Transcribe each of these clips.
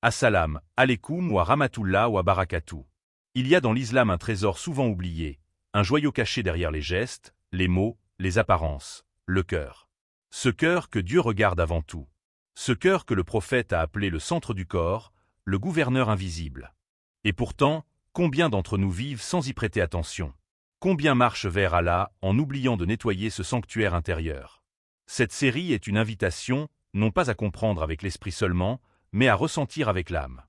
Assalam, alaikum wa rahmatullah wa barakatuh. Il y a dans l'islam un trésor souvent oublié, un joyau caché derrière les gestes, les mots, les apparences, le cœur. Ce cœur que Dieu regarde avant tout. Ce cœur que le prophète a appelé le centre du corps, le gouverneur invisible. Et pourtant, combien d'entre nous vivent sans y prêter attention? Combien marchent vers Allah en oubliant de nettoyer ce sanctuaire intérieur? Cette série est une invitation, non pas à comprendre avec l'esprit seulement, mais à ressentir avec l'âme.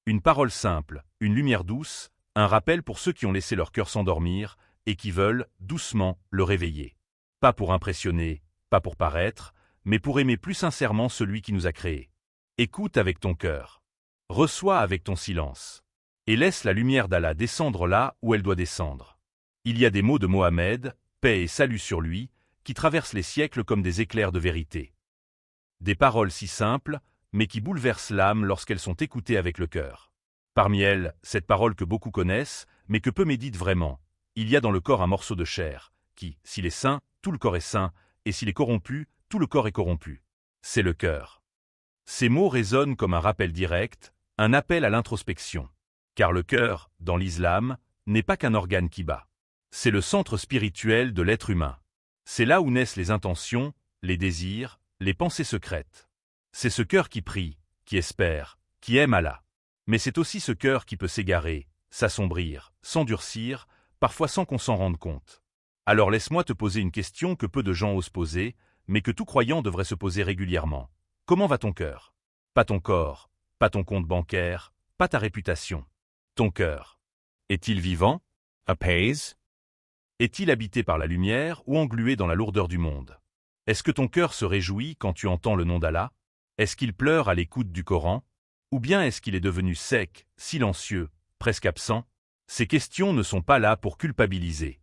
Une parole simple, une lumière douce, un rappel pour ceux qui ont laissé leur cœur s'endormir et qui veulent, doucement, le réveiller. Pas pour impressionner, pas pour paraître, mais pour aimer plus sincèrement celui qui nous a créés. Écoute avec ton cœur. Reçois avec ton silence. Et laisse la lumière d'Allah descendre là où elle doit descendre. Il y a des mots de Mohammed, paix et salut sur lui, qui traversent les siècles comme des éclairs de vérité. Des paroles si simples, mais qui bouleversent l'âme lorsqu'elles sont écoutées avec le cœur. Parmi elles, cette parole que beaucoup connaissent, mais que peu méditent vraiment. Il y a dans le corps un morceau de chair, qui, s'il est sain, tout le corps est sain, et s'il est corrompu, tout le corps est corrompu. C'est le cœur. Ces mots résonnent comme un rappel direct, un appel à l'introspection. Car le cœur, dans l'islam, n'est pas qu'un organe qui bat. C'est le centre spirituel de l'être humain. C'est là où naissent les intentions, les désirs, les pensées secrètes. C'est ce cœur qui prie, qui espère, qui aime Allah. Mais c'est aussi ce cœur qui peut s'égarer, s'assombrir, s'endurcir, parfois sans qu'on s'en rende compte. Alors laisse-moi te poser une question que peu de gens osent poser, mais que tout croyant devrait se poser régulièrement. Comment va ton cœur? Pas ton corps, pas ton compte bancaire, pas ta réputation. Ton cœur. Est-il vivant? Apaise? Est-il habité par la lumière ou englué dans la lourdeur du monde? Est-ce que ton cœur se réjouit quand tu entends le nom d'Allah? Est-ce qu'il pleure à l'écoute du Coran? Ou bien est-ce qu'il est devenu sec, silencieux, presque absent? Ces questions ne sont pas là pour culpabiliser.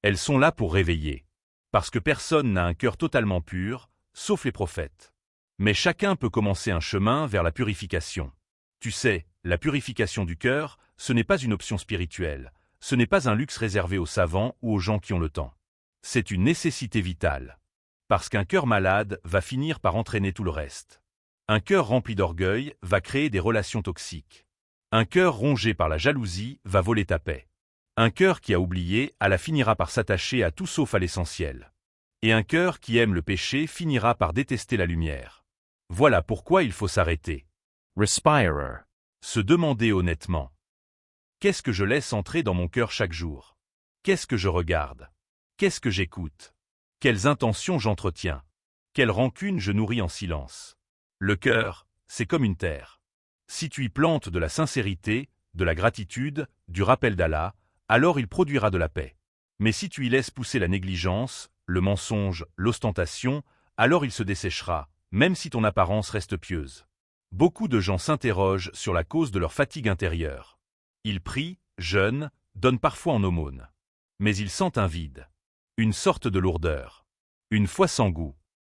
Elles sont là pour réveiller. Parce que personne n'a un cœur totalement pur, sauf les prophètes. Mais chacun peut commencer un chemin vers la purification. Tu sais, la purification du cœur, ce n'est pas une option spirituelle. Ce n'est pas un luxe réservé aux savants ou aux gens qui ont le temps. C'est une nécessité vitale. Parce qu'un cœur malade va finir par entraîner tout le reste. Un cœur rempli d'orgueil va créer des relations toxiques. Un cœur rongé par la jalousie va voler ta paix. Un cœur qui a oublié, Allah finira par s'attacher à tout sauf à l'essentiel. Et un cœur qui aime le péché finira par détester la lumière. Voilà pourquoi il faut s'arrêter. Respirer. Se demander honnêtement. Qu'est-ce que je laisse entrer dans mon cœur chaque jour? Qu'est-ce que je regarde? Qu'est-ce que j'écoute? Quelles intentions j'entretiens? Quelle rancune je nourris en silence? Le cœur, c'est comme une terre. Si tu y plantes de la sincérité, de la gratitude, du rappel d'Allah, alors il produira de la paix. Mais si tu y laisses pousser la négligence, le mensonge, l'ostentation, alors il se desséchera, même si ton apparence reste pieuse. Beaucoup de gens s'interrogent sur la cause de leur fatigue intérieure. Ils prient, jeûnent, donnent parfois en aumône. Mais ils sentent un vide, une sorte de lourdeur, une foi sans goût,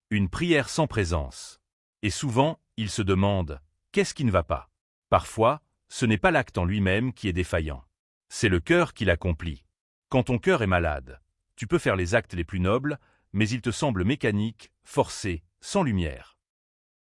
une prière sans présence. Et souvent, ils se demandent « qu'est-ce qui ne va pas ?» Parfois, ce n'est pas l'acte en lui-même qui est défaillant. C'est le cœur qui l'accomplit. Quand ton cœur est malade, tu peux faire les actes les plus nobles, mais ils te semblent mécaniques, forcés, sans lumière.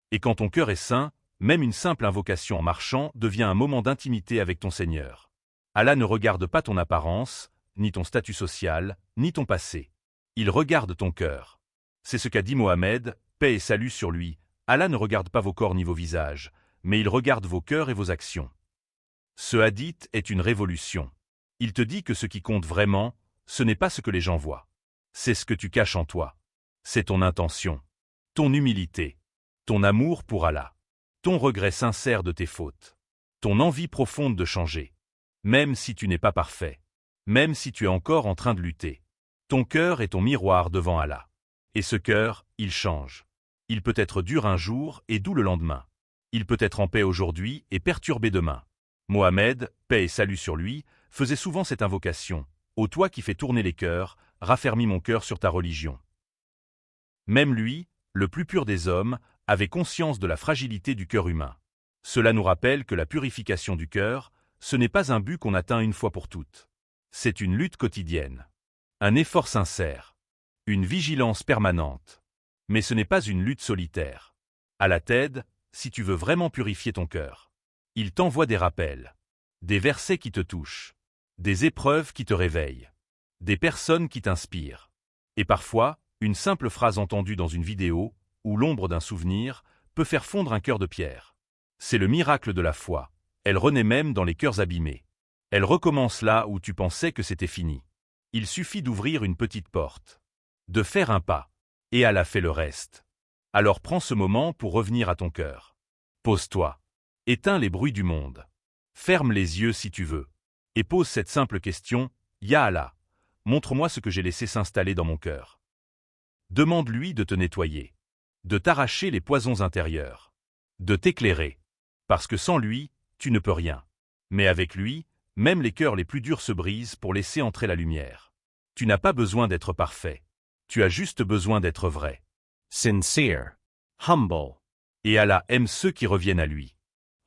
Et quand ton cœur est sain, même une simple invocation en marchant devient un moment d'intimité avec ton Seigneur. Allah ne regarde pas ton apparence, ni ton statut social, ni ton passé. Il regarde ton cœur. C'est ce qu'a dit Mohammed, paix et salut sur lui. Allah ne regarde pas vos corps ni vos visages, mais il regarde vos cœurs et vos actions. Ce hadith est une révolution. Il te dit que ce qui compte vraiment, ce n'est pas ce que les gens voient. C'est ce que tu caches en toi. C'est ton intention, ton humilité, ton amour pour Allah, ton regret sincère de tes fautes, ton envie profonde de changer. Même si tu n'es pas parfait, même si tu es encore en train de lutter. Ton cœur est ton miroir devant Allah. Et ce cœur, il change. Il peut être dur un jour et doux le lendemain. Il peut être en paix aujourd'hui et perturbé demain. Mohammed, paix et salut sur lui, faisait souvent cette invocation. Ô toi qui fais tourner les cœurs, raffermis mon cœur sur ta religion. Même lui, le plus pur des hommes, avait conscience de la fragilité du cœur humain. Cela nous rappelle que la purification du cœur, ce n'est pas un but qu'on atteint une fois pour toutes. C'est une lutte quotidienne. Un effort sincère. Une vigilance permanente. Mais ce n'est pas une lutte solitaire. Allah t'aide, si tu veux vraiment purifier ton cœur. Il t'envoie des rappels, des versets qui te touchent, des épreuves qui te réveillent, des personnes qui t'inspirent. Et parfois, une simple phrase entendue dans une vidéo, ou l'ombre d'un souvenir, peut faire fondre un cœur de pierre. C'est le miracle de la foi. Elle renaît même dans les cœurs abîmés. Elle recommence là où tu pensais que c'était fini. Il suffit d'ouvrir une petite porte, de faire un pas, et Allah fait le reste. Alors prends ce moment pour revenir à ton cœur. Pose-toi. Éteins les bruits du monde. Ferme les yeux si tu veux. Et pose cette simple question, Ya Allah, montre-moi ce que j'ai laissé s'installer dans mon cœur. Demande-lui de te nettoyer, de t'arracher les poisons intérieurs, de t'éclairer. Parce que sans lui, tu ne peux rien. Mais avec lui, même les cœurs les plus durs se brisent pour laisser entrer la lumière. Tu n'as pas besoin d'être parfait. Tu as juste besoin d'être vrai. Sincere. Humble. Et Allah aime ceux qui reviennent à lui.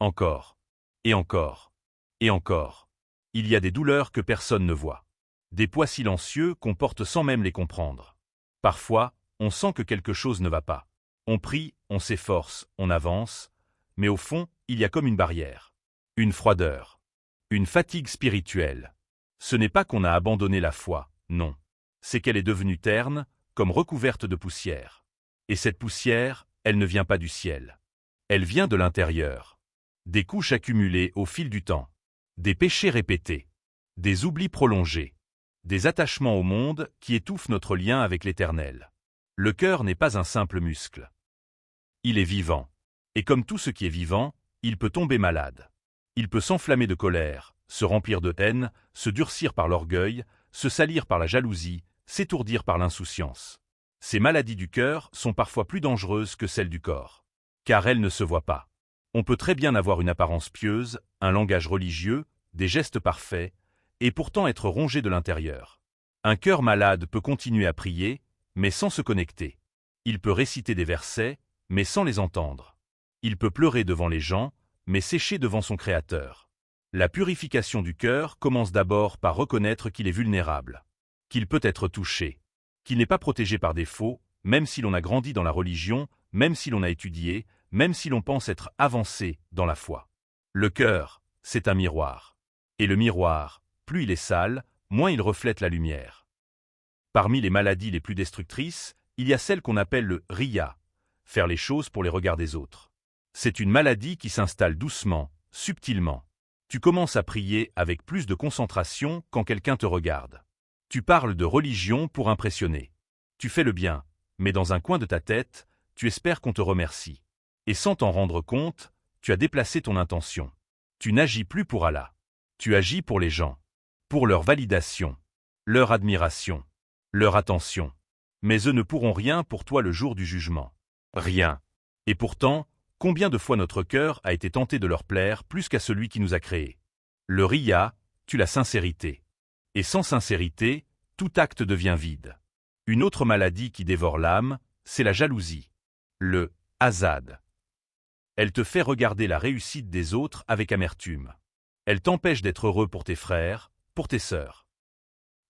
Encore. Et encore. Et encore. Il y a des douleurs que personne ne voit. Des poids silencieux qu'on porte sans même les comprendre. Parfois, on sent que quelque chose ne va pas. On prie, on s'efforce, on avance, mais au fond, il y a comme une barrière. Une froideur. Une fatigue spirituelle. Ce n'est pas qu'on a abandonné la foi, non. C'est qu'elle est devenue terne, comme recouverte de poussière. Et cette poussière, elle ne vient pas du ciel. Elle vient de l'intérieur. Des couches accumulées au fil du temps. Des péchés répétés. Des oublis prolongés. Des attachements au monde qui étouffent notre lien avec l'Éternel. Le cœur n'est pas un simple muscle. Il est vivant. Et comme tout ce qui est vivant, il peut tomber malade. Il peut s'enflammer de colère, se remplir de haine, se durcir par l'orgueil, se salir par la jalousie, s'étourdir par l'insouciance. Ces maladies du cœur sont parfois plus dangereuses que celles du corps. Car elles ne se voient pas. On peut très bien avoir une apparence pieuse, un langage religieux, des gestes parfaits, et pourtant être rongé de l'intérieur. Un cœur malade peut continuer à prier, mais sans se connecter. Il peut réciter des versets, mais sans les entendre. Il peut pleurer devant les gens, mais sécher devant son Créateur. La purification du cœur commence d'abord par reconnaître qu'il est vulnérable, qu'il peut être touché, qu'il n'est pas protégé par défaut, même si l'on a grandi dans la religion, même si l'on a étudié, même si l'on pense être avancé dans la foi. Le cœur, c'est un miroir. Et le miroir, plus il est sale, moins il reflète la lumière. Parmi les maladies les plus destructrices, il y a celle qu'on appelle le riya, faire les choses pour les regards des autres. C'est une maladie qui s'installe doucement, subtilement. Tu commences à prier avec plus de concentration quand quelqu'un te regarde. Tu parles de religion pour impressionner. Tu fais le bien, mais dans un coin de ta tête, tu espères qu'on te remercie. Et sans t'en rendre compte, tu as déplacé ton intention. Tu n'agis plus pour Allah. Tu agis pour les gens, pour leur validation, leur admiration, leur attention. Mais eux ne pourront rien pour toi le jour du jugement. Rien. Et pourtant, combien de fois notre cœur a été tenté de leur plaire plus qu'à celui qui nous a créés? Le riya, tue la sincérité. Et sans sincérité, tout acte devient vide. Une autre maladie qui dévore l'âme, c'est la jalousie. Le hasad. Elle te fait regarder la réussite des autres avec amertume. Elle t'empêche d'être heureux pour tes frères, pour tes sœurs.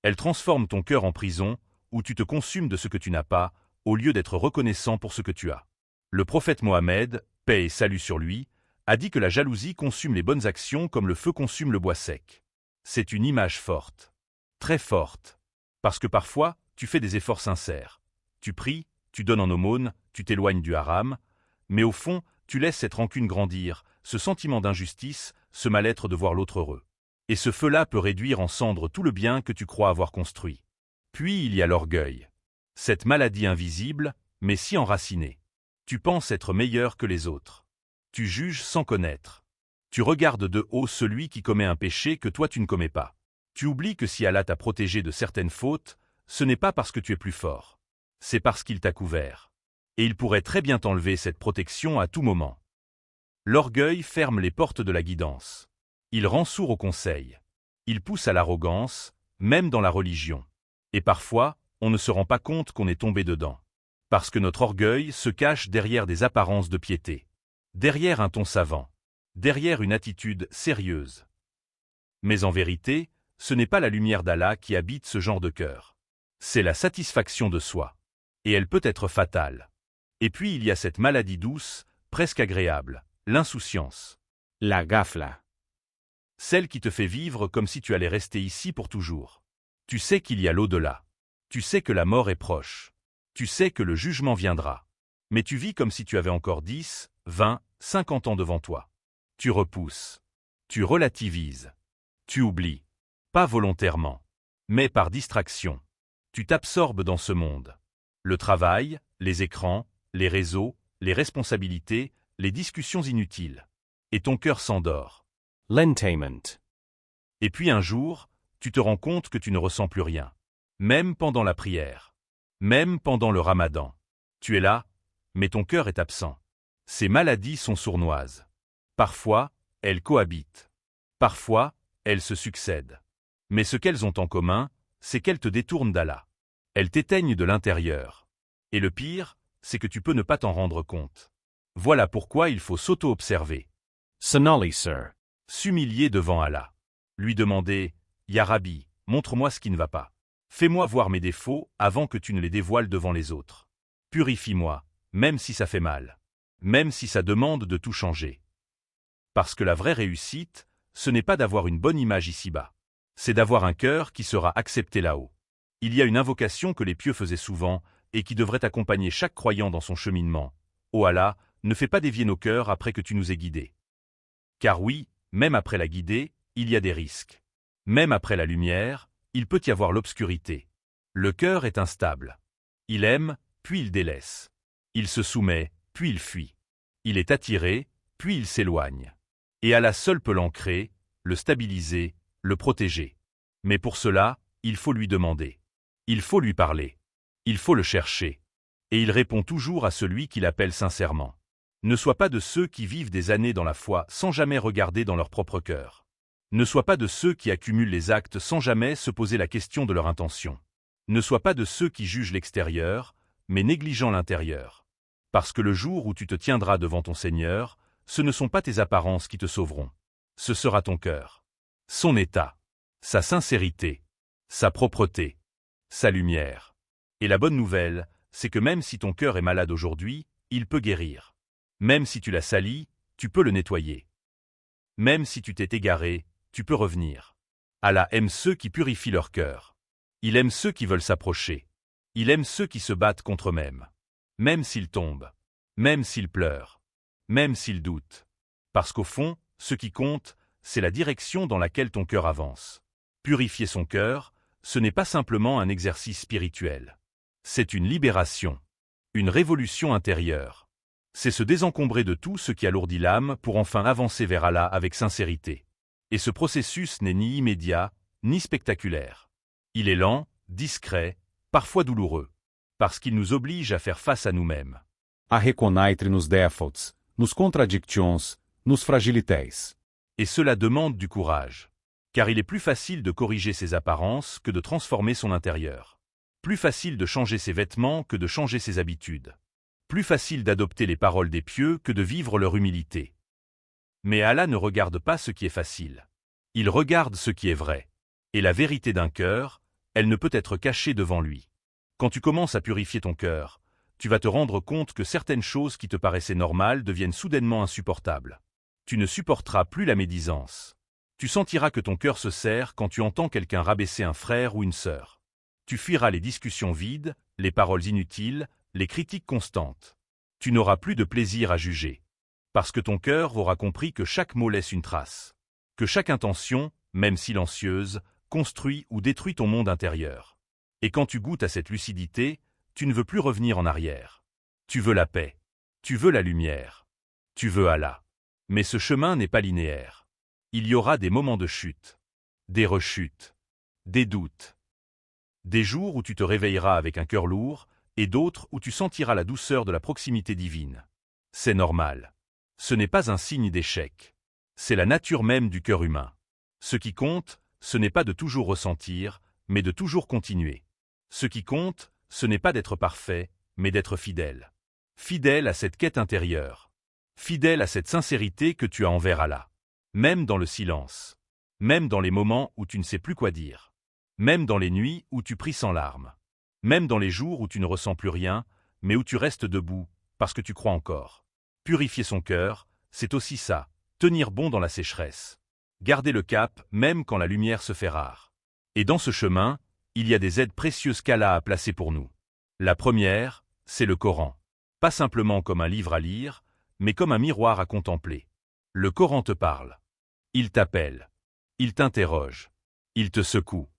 Elle transforme ton cœur en prison, où tu te consumes de ce que tu n'as pas, au lieu d'être reconnaissant pour ce que tu as. Le prophète Mohammed, paix et salut sur lui, a dit que la jalousie consume les bonnes actions comme le feu consume le bois sec. C'est une image forte. Très forte. Parce que parfois, tu fais des efforts sincères. Tu pries, tu donnes en aumône, tu t'éloignes du haram, mais au fond, tu laisses cette rancune grandir, ce sentiment d'injustice, ce mal-être de voir l'autre heureux. Et ce feu-là peut réduire en cendres tout le bien que tu crois avoir construit. Puis il y a l'orgueil. Cette maladie invisible, mais si enracinée. Tu penses être meilleur que les autres. Tu juges sans connaître. Tu regardes de haut celui qui commet un péché que toi tu ne commets pas. Tu oublies que si Allah t'a protégé de certaines fautes, ce n'est pas parce que tu es plus fort. C'est parce qu'il t'a couvert. Et il pourrait très bien t'enlever cette protection à tout moment. L'orgueil ferme les portes de la guidance. Il rend sourd au conseil. Il pousse à l'arrogance, même dans la religion. Et parfois, on ne se rend pas compte qu'on est tombé dedans. Parce que notre orgueil se cache derrière des apparences de piété. Derrière un ton savant. Derrière une attitude sérieuse. Mais en vérité, ce n'est pas la lumière d'Allah qui habite ce genre de cœur. C'est la satisfaction de soi. Et elle peut être fatale. Et puis il y a cette maladie douce, presque agréable, l'insouciance. La ghafla. Celle qui te fait vivre comme si tu allais rester ici pour toujours. Tu sais qu'il y a l'au-delà. Tu sais que la mort est proche. Tu sais que le jugement viendra. Mais tu vis comme si tu avais encore 10, 20, 50 ans devant toi. Tu repousses. Tu relativises. Tu oublies. Pas volontairement. Mais par distraction. Tu t'absorbes dans ce monde. Le travail, les écrans, les réseaux, les responsabilités, les discussions inutiles. Et ton cœur s'endort. L'entertainment. Et puis un jour, tu te rends compte que tu ne ressens plus rien. Même pendant la prière. Même pendant le ramadan. Tu es là, mais ton cœur est absent. Ces maladies sont sournoises. Parfois, elles cohabitent. Parfois, elles se succèdent. Mais ce qu'elles ont en commun, c'est qu'elles te détournent d'Allah. Elles t'éteignent de l'intérieur. Et le pire, c'est que tu peux ne pas t'en rendre compte. Voilà pourquoi il faut s'auto-observer. Sonali, sir. S'humilier devant Allah. Lui demander « Ya Rabbi, montre-moi ce qui ne va pas. Fais-moi voir mes défauts avant que tu ne les dévoiles devant les autres. Purifie-moi, même si ça fait mal. Même si ça demande de tout changer. » Parce que la vraie réussite, ce n'est pas d'avoir une bonne image ici-bas. C'est d'avoir un cœur qui sera accepté là-haut. Il y a une invocation que les pieux faisaient souvent et qui devrait accompagner chaque croyant dans son cheminement. « Ô Allah, ne fais pas dévier nos cœurs après que tu nous aies guidés. » Car oui, même après la guidée, il y a des risques. Même après la lumière, il peut y avoir l'obscurité. Le cœur est instable. Il aime, puis il délaisse. Il se soumet, puis il fuit. Il est attiré, puis il s'éloigne. Et Allah seul peut l'ancrer, le stabiliser, le protéger. Mais pour cela, il faut lui demander. Il faut lui parler. Il faut le chercher. Et il répond toujours à celui qui l'appelle sincèrement. Ne sois pas de ceux qui vivent des années dans la foi sans jamais regarder dans leur propre cœur. Ne sois pas de ceux qui accumulent les actes sans jamais se poser la question de leur intention. Ne sois pas de ceux qui jugent l'extérieur, mais négligeant l'intérieur. Parce que le jour où tu te tiendras devant ton Seigneur, ce ne sont pas tes apparences qui te sauveront. Ce sera ton cœur. Son état. Sa sincérité. Sa propreté. Sa lumière. Et la bonne nouvelle, c'est que même si ton cœur est malade aujourd'hui, il peut guérir. Même si tu l'as sali, tu peux le nettoyer. Même si tu t'es égaré, tu peux revenir. Allah aime ceux qui purifient leur cœur. Il aime ceux qui veulent s'approcher. Il aime ceux qui se battent contre eux-mêmes. Même s'ils tombent. Même s'ils pleurent. Même s'ils doutent. Parce qu'au fond, ce qui compte, c'est la direction dans laquelle ton cœur avance. Purifier son cœur, ce n'est pas simplement un exercice spirituel. C'est une libération. Une révolution intérieure. C'est se désencombrer de tout ce qui alourdit l'âme pour enfin avancer vers Allah avec sincérité. Et ce processus n'est ni immédiat, ni spectaculaire. Il est lent, discret, parfois douloureux, parce qu'il nous oblige à faire face à nous-mêmes. A reconnaître nos défauts, nos contradictions, nos fragilités. Et cela demande du courage. Car il est plus facile de corriger ses apparences que de transformer son intérieur. Plus facile de changer ses vêtements que de changer ses habitudes. Plus facile d'adopter les paroles des pieux que de vivre leur humilité. Mais Allah ne regarde pas ce qui est facile. Il regarde ce qui est vrai. Et la vérité d'un cœur, elle ne peut être cachée devant lui. Quand tu commences à purifier ton cœur, tu vas te rendre compte que certaines choses qui te paraissaient normales deviennent soudainement insupportables. Tu ne supporteras plus la médisance. Tu sentiras que ton cœur se serre quand tu entends quelqu'un rabaisser un frère ou une sœur. Tu fuiras les discussions vides, les paroles inutiles, les critiques constantes. Tu n'auras plus de plaisir à juger. Parce que ton cœur aura compris que chaque mot laisse une trace. Que chaque intention, même silencieuse, construit ou détruit ton monde intérieur. Et quand tu goûtes à cette lucidité, tu ne veux plus revenir en arrière. Tu veux la paix. Tu veux la lumière. Tu veux Allah. Mais ce chemin n'est pas linéaire. Il y aura des moments de chute. Des rechutes. Des doutes. Des jours où tu te réveilleras avec un cœur lourd, et d'autres où tu sentiras la douceur de la proximité divine. C'est normal. Ce n'est pas un signe d'échec. C'est la nature même du cœur humain. Ce qui compte, ce n'est pas de toujours ressentir, mais de toujours continuer. Ce qui compte, ce n'est pas d'être parfait, mais d'être fidèle. Fidèle à cette quête intérieure. Fidèle à cette sincérité que tu as envers Allah. Même dans le silence. Même dans les moments où tu ne sais plus quoi dire. Même dans les nuits où tu pries sans larmes. Même dans les jours où tu ne ressens plus rien, mais où tu restes debout, parce que tu crois encore. Purifier son cœur, c'est aussi ça, tenir bon dans la sécheresse, garder le cap même quand la lumière se fait rare. Et dans ce chemin, il y a des aides précieuses qu'Allah a placées pour nous. La première, c'est le Coran. Pas simplement comme un livre à lire, mais comme un miroir à contempler. Le Coran te parle. Il t'appelle. Il t'interroge. Il te secoue.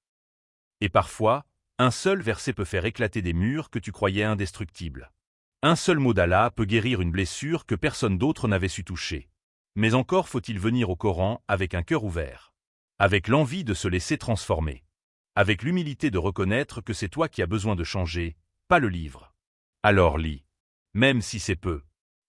Et parfois, un seul verset peut faire éclater des murs que tu croyais indestructibles. Un seul mot d'Allah peut guérir une blessure que personne d'autre n'avait su toucher. Mais encore faut-il venir au Coran avec un cœur ouvert. Avec l'envie de se laisser transformer. Avec l'humilité de reconnaître que c'est toi qui as besoin de changer, pas le livre. Alors lis. Même si c'est peu.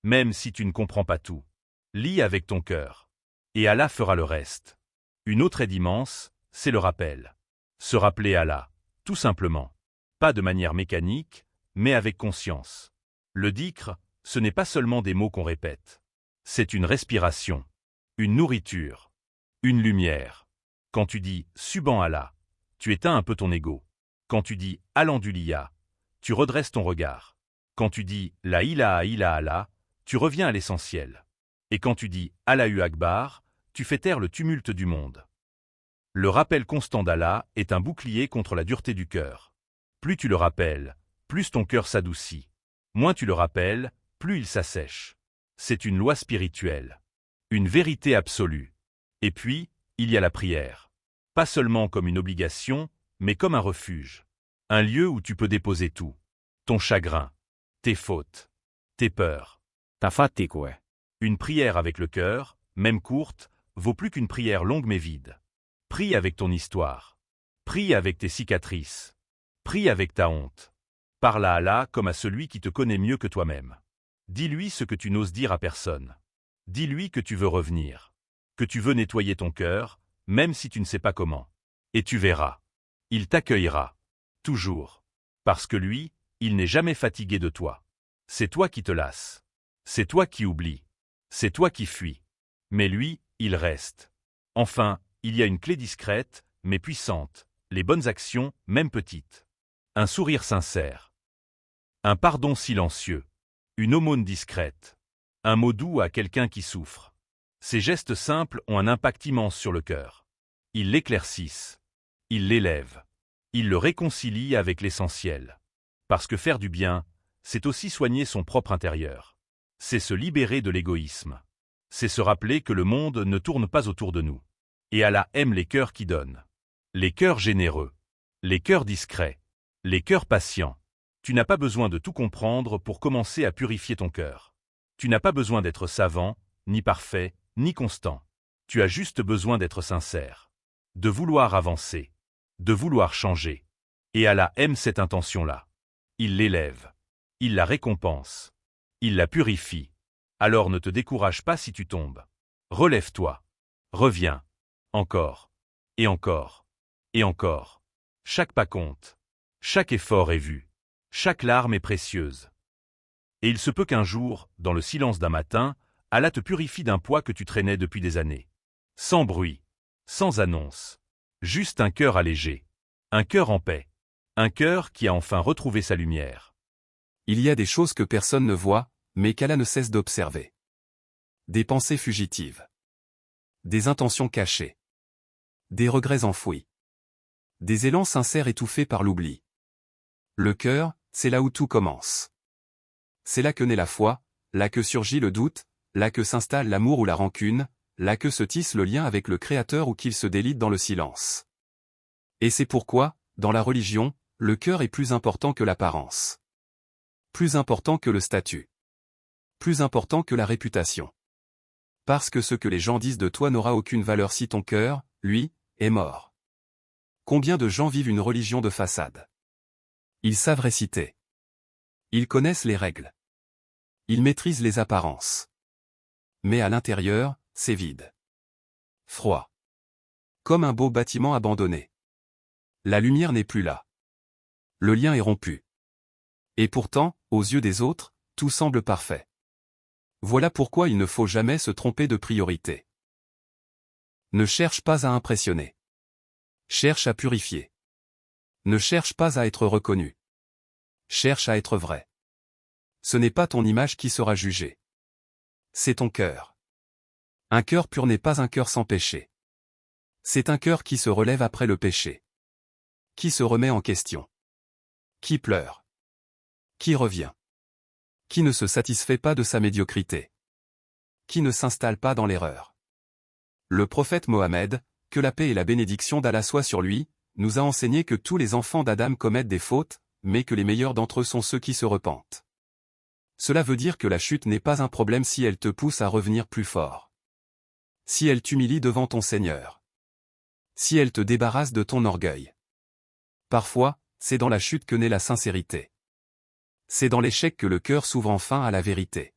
Même si tu ne comprends pas tout. Lis avec ton cœur. Et Allah fera le reste. Une autre aide immense, c'est le rappel. Se rappeler Allah. Tout simplement. Pas de manière mécanique, mais avec conscience. Le dhikr, ce n'est pas seulement des mots qu'on répète. C'est une respiration. Une nourriture. Une lumière. Quand tu dis « Subhan Allah », tu éteins un peu ton ego. Quand tu dis « Alhamdulillah », tu redresses ton regard. Quand tu dis « La ilaha illa Allah », tu reviens à l'essentiel. Et quand tu dis « Allahu Akbar », tu fais taire le tumulte du monde. Le rappel constant d'Allah est un bouclier contre la dureté du cœur. Plus tu le rappelles, plus ton cœur s'adoucit. Moins tu le rappelles, plus il s'assèche. C'est une loi spirituelle. Une vérité absolue. Et puis, il y a la prière. Pas seulement comme une obligation, mais comme un refuge. Un lieu où tu peux déposer tout. Ton chagrin. Tes fautes. Tes peurs. Ta fatigue. Une prière avec le cœur, même courte, vaut plus qu'une prière longue mais vide. Prie avec ton histoire. Prie avec tes cicatrices. Prie avec ta honte. Parle à Allah comme à celui qui te connaît mieux que toi-même. Dis-lui ce que tu n'oses dire à personne. Dis-lui que tu veux revenir. Que tu veux nettoyer ton cœur, même si tu ne sais pas comment. Et tu verras. Il t'accueillera. Toujours. Parce que lui, il n'est jamais fatigué de toi. C'est toi qui te lasses. C'est toi qui oublies. C'est toi qui fuis. Mais lui, il reste. Enfin, il y a une clé discrète, mais puissante. Les bonnes actions, même petites. Un sourire sincère. Un pardon silencieux. Une aumône discrète. Un mot doux à quelqu'un qui souffre. Ces gestes simples ont un impact immense sur le cœur. Ils l'éclaircissent. Ils l'élèvent. Ils le réconcilient avec l'essentiel. Parce que faire du bien, c'est aussi soigner son propre intérieur. C'est se libérer de l'égoïsme. C'est se rappeler que le monde ne tourne pas autour de nous. Et Allah aime les cœurs qui donnent. Les cœurs généreux. Les cœurs discrets. Les cœurs patients. Tu n'as pas besoin de tout comprendre pour commencer à purifier ton cœur. Tu n'as pas besoin d'être savant, ni parfait, ni constant. Tu as juste besoin d'être sincère. De vouloir avancer. De vouloir changer. Et Allah aime cette intention-là. Il l'élève. Il la récompense. Il la purifie. Alors ne te décourage pas si tu tombes. Relève-toi. Reviens. Encore. Et encore. Et encore. Chaque pas compte. Chaque effort est vu. Chaque larme est précieuse. Et il se peut qu'un jour, dans le silence d'un matin, Allah te purifie d'un poids que tu traînais depuis des années. Sans bruit. Sans annonce. Juste un cœur allégé. Un cœur en paix. Un cœur qui a enfin retrouvé sa lumière. Il y a des choses que personne ne voit, mais qu'Allah ne cesse d'observer. Des pensées fugitives. Des intentions cachées. Des regrets enfouis. Des élans sincères étouffés par l'oubli. Le cœur, c'est là où tout commence. C'est là que naît la foi, là que surgit le doute, là que s'installe l'amour ou la rancune, là que se tisse le lien avec le Créateur ou qu'il se délite dans le silence. Et c'est pourquoi, dans la religion, le cœur est plus important que l'apparence. Plus important que le statut. Plus important que la réputation. Parce que ce que les gens disent de toi n'aura aucune valeur si ton cœur, lui, est mort. Combien de gens vivent une religion de façade? Ils savent réciter. Ils connaissent les règles. Ils maîtrisent les apparences. Mais à l'intérieur, c'est vide. Froid. Comme un beau bâtiment abandonné. La lumière n'est plus là. Le lien est rompu. Et pourtant, aux yeux des autres, tout semble parfait. Voilà pourquoi il ne faut jamais se tromper de priorité. Ne cherche pas à impressionner. Cherche à purifier. Ne cherche pas à être reconnu. Cherche à être vrai. Ce n'est pas ton image qui sera jugée. C'est ton cœur. Un cœur pur n'est pas un cœur sans péché. C'est un cœur qui se relève après le péché. Qui se remet en question. Qui pleure. Qui revient. Qui ne se satisfait pas de sa médiocrité. Qui ne s'installe pas dans l'erreur. Le prophète Mohammed, que la paix et la bénédiction d'Allah soient sur lui, nous a enseigné que tous les enfants d'Adam commettent des fautes, mais que les meilleurs d'entre eux sont ceux qui se repentent. Cela veut dire que la chute n'est pas un problème si elle te pousse à revenir plus fort. Si elle t'humilie devant ton Seigneur. Si elle te débarrasse de ton orgueil. Parfois, c'est dans la chute que naît la sincérité. C'est dans l'échec que le cœur s'ouvre enfin à la vérité.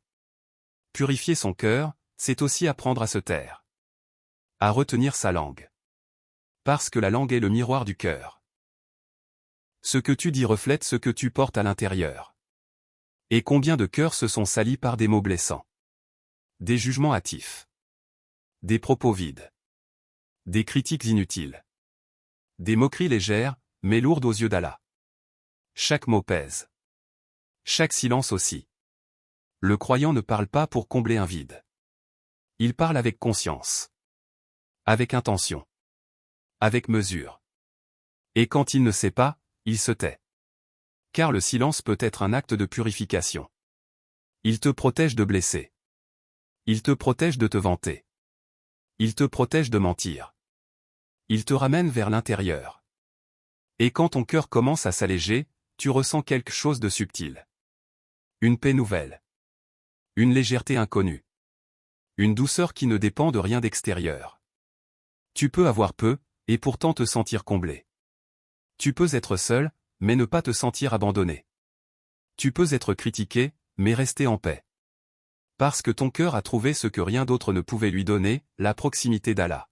Purifier son cœur, c'est aussi apprendre à se taire. À retenir sa langue. Parce que la langue est le miroir du cœur. Ce que tu dis reflète ce que tu portes à l'intérieur. Et combien de cœurs se sont salis par des mots blessants. Des jugements hâtifs. Des propos vides. Des critiques inutiles. Des moqueries légères, mais lourdes aux yeux d'Allah. Chaque mot pèse. Chaque silence aussi. Le croyant ne parle pas pour combler un vide. Il parle avec conscience. Avec intention. Avec mesure. Et quand il ne sait pas, il se tait. Car le silence peut être un acte de purification. Il te protège de blesser. Il te protège de te vanter. Il te protège de mentir. Il te ramène vers l'intérieur. Et quand ton cœur commence à s'alléger, tu ressens quelque chose de subtil. Une paix nouvelle. Une légèreté inconnue. Une douceur qui ne dépend de rien d'extérieur. Tu peux avoir peu, et pourtant te sentir comblé. Tu peux être seul, mais ne pas te sentir abandonné. Tu peux être critiqué, mais rester en paix. Parce que ton cœur a trouvé ce que rien d'autre ne pouvait lui donner, la proximité d'Allah.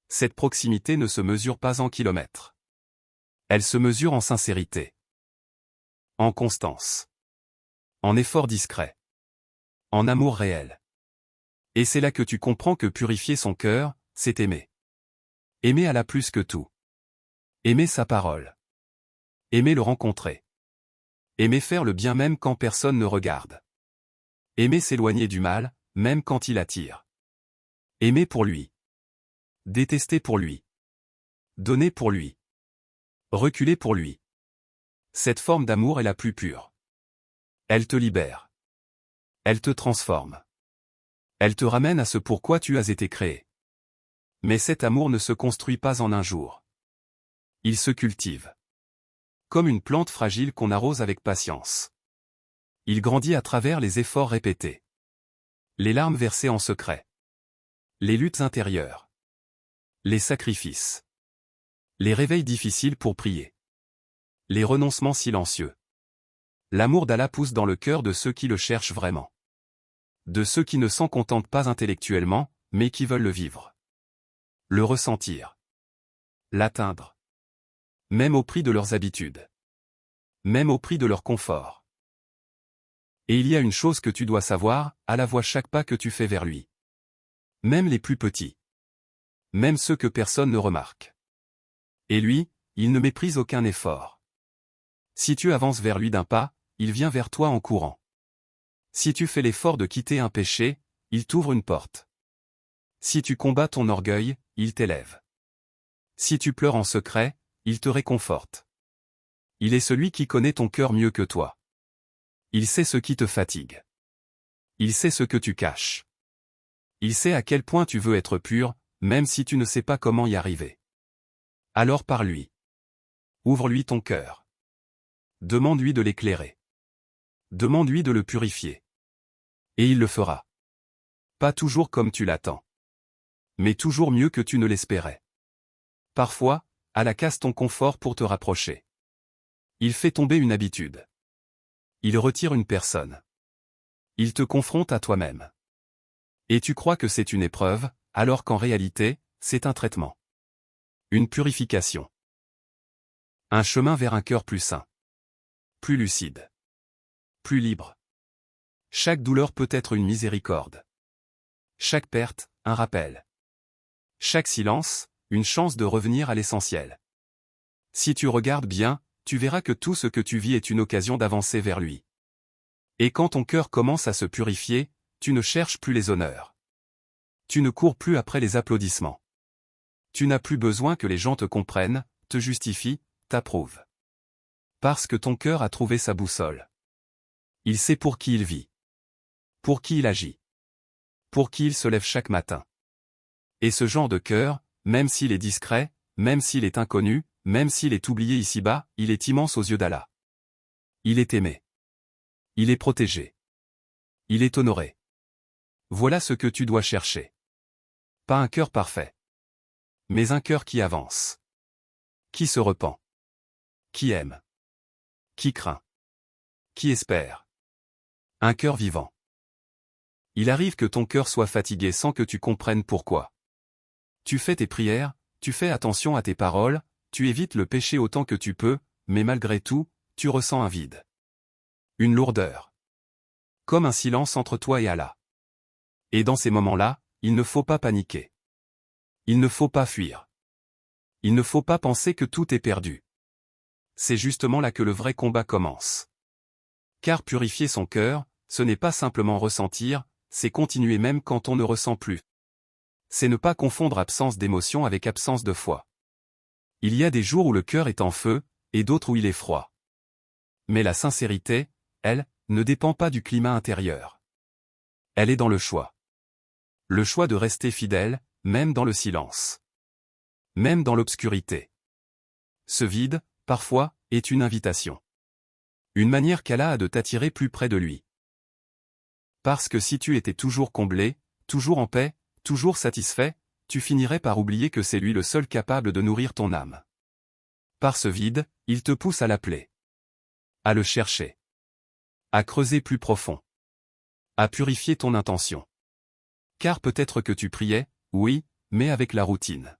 Cette proximité ne se mesure pas en kilomètres. Elle se mesure en sincérité. En constance. En effort discret. En amour réel. Et c'est là que tu comprends que purifier son cœur, c'est aimer. Aimer Allah plus que tout. Aimer sa parole. Aimer le rencontrer. Aimer faire le bien même quand personne ne regarde. Aimer s'éloigner du mal, même quand il attire. Aimer pour lui. Détester pour lui. Donner pour lui. Reculer pour lui. Cette forme d'amour est la plus pure. Elle te libère. Elle te transforme. Elle te ramène à ce pourquoi tu as été créé. Mais cet amour ne se construit pas en un jour. Il se cultive. Comme une plante fragile qu'on arrose avec patience. Il grandit à travers les efforts répétés. Les larmes versées en secret. Les luttes intérieures. Les sacrifices. Les réveils difficiles pour prier. Les renoncements silencieux. L'amour d'Allah pousse dans le cœur de ceux qui le cherchent vraiment. De ceux qui ne s'en contentent pas intellectuellement, mais qui veulent le vivre. Le ressentir. L'atteindre. Même au prix de leurs habitudes. Même au prix de leur confort. Et il y a une chose que tu dois savoir, Allah voit chaque pas que tu fais vers lui. Même les plus petits. Même ceux que personne ne remarque. Et lui, il ne méprise aucun effort. Si tu avances vers lui d'un pas, il vient vers toi en courant. Si tu fais l'effort de quitter un péché, il t'ouvre une porte. Si tu combats ton orgueil, il t'élève. Si tu pleures en secret, il te réconforte. Il est celui qui connaît ton cœur mieux que toi. Il sait ce qui te fatigue. Il sait ce que tu caches. Il sait à quel point tu veux être pur, même si tu ne sais pas comment y arriver. Alors par lui. Ouvre-lui ton cœur. Demande-lui de l'éclairer. Demande-lui de le purifier. Et il le fera. Pas toujours comme tu l'attends. Mais toujours mieux que tu ne l'espérais. Parfois, Allah casse ton confort pour te rapprocher. Il fait tomber une habitude. Il retire une personne. Il te confronte à toi-même. Et tu crois que c'est une épreuve, alors qu'en réalité, c'est un traitement. Une purification. Un chemin vers un cœur plus sain. Plus lucide. Plus libre. Chaque douleur peut être une miséricorde. Chaque perte, un rappel. Chaque silence, une chance de revenir à l'essentiel. Si tu regardes bien, tu verras que tout ce que tu vis est une occasion d'avancer vers lui. Et quand ton cœur commence à se purifier, tu ne cherches plus les honneurs. Tu ne cours plus après les applaudissements. Tu n'as plus besoin que les gens te comprennent, te justifient, t'approuvent. Parce que ton cœur a trouvé sa boussole. Il sait pour qui il vit. Pour qui il agit. Pour qui il se lève chaque matin. Et ce genre de cœur, même s'il est discret, même s'il est inconnu, même s'il est oublié ici-bas, il est immense aux yeux d'Allah. Il est aimé. Il est protégé. Il est honoré. Voilà ce que tu dois chercher. Pas un cœur parfait. Mais un cœur qui avance. Qui se repent. Qui aime. Qui craint. Qui espère. Un cœur vivant. Il arrive que ton cœur soit fatigué sans que tu comprennes pourquoi. Tu fais tes prières, tu fais attention à tes paroles, tu évites le péché autant que tu peux, mais malgré tout, tu ressens un vide. Une lourdeur. Comme un silence entre toi et Allah. Et dans ces moments-là, il ne faut pas paniquer. Il ne faut pas fuir. Il ne faut pas penser que tout est perdu. C'est justement là que le vrai combat commence. Car purifier son cœur, ce n'est pas simplement ressentir, c'est continuer même quand on ne ressent plus. C'est ne pas confondre absence d'émotion avec absence de foi. Il y a des jours où le cœur est en feu, et d'autres où il est froid. Mais la sincérité, elle, ne dépend pas du climat intérieur. Elle est dans le choix. Le choix de rester fidèle, même dans le silence. Même dans l'obscurité. Ce vide, parfois, est une invitation. Une manière qu'Allah a de t'attirer plus près de lui. Parce que si tu étais toujours comblé, toujours en paix, toujours satisfait, tu finirais par oublier que c'est lui le seul capable de nourrir ton âme. Par ce vide, il te pousse à l'appeler. À le chercher. À creuser plus profond. À purifier ton intention. Car peut-être que tu priais, oui, mais avec la routine.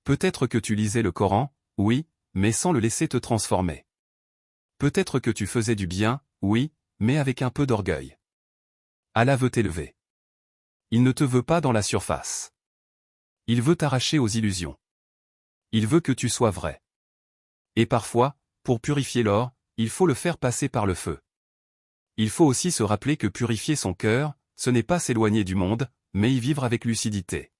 Peut-être que tu lisais le Coran, oui, mais sans le laisser te transformer. Peut-être que tu faisais du bien, oui, mais avec un peu d'orgueil. Allah veut t'élever. Il ne te veut pas dans la surface. Il veut t'arracher aux illusions. Il veut que tu sois vrai. Et parfois, pour purifier l'or, il faut le faire passer par le feu. Il faut aussi se rappeler que purifier son cœur, ce n'est pas s'éloigner du monde, mais y vivre avec lucidité.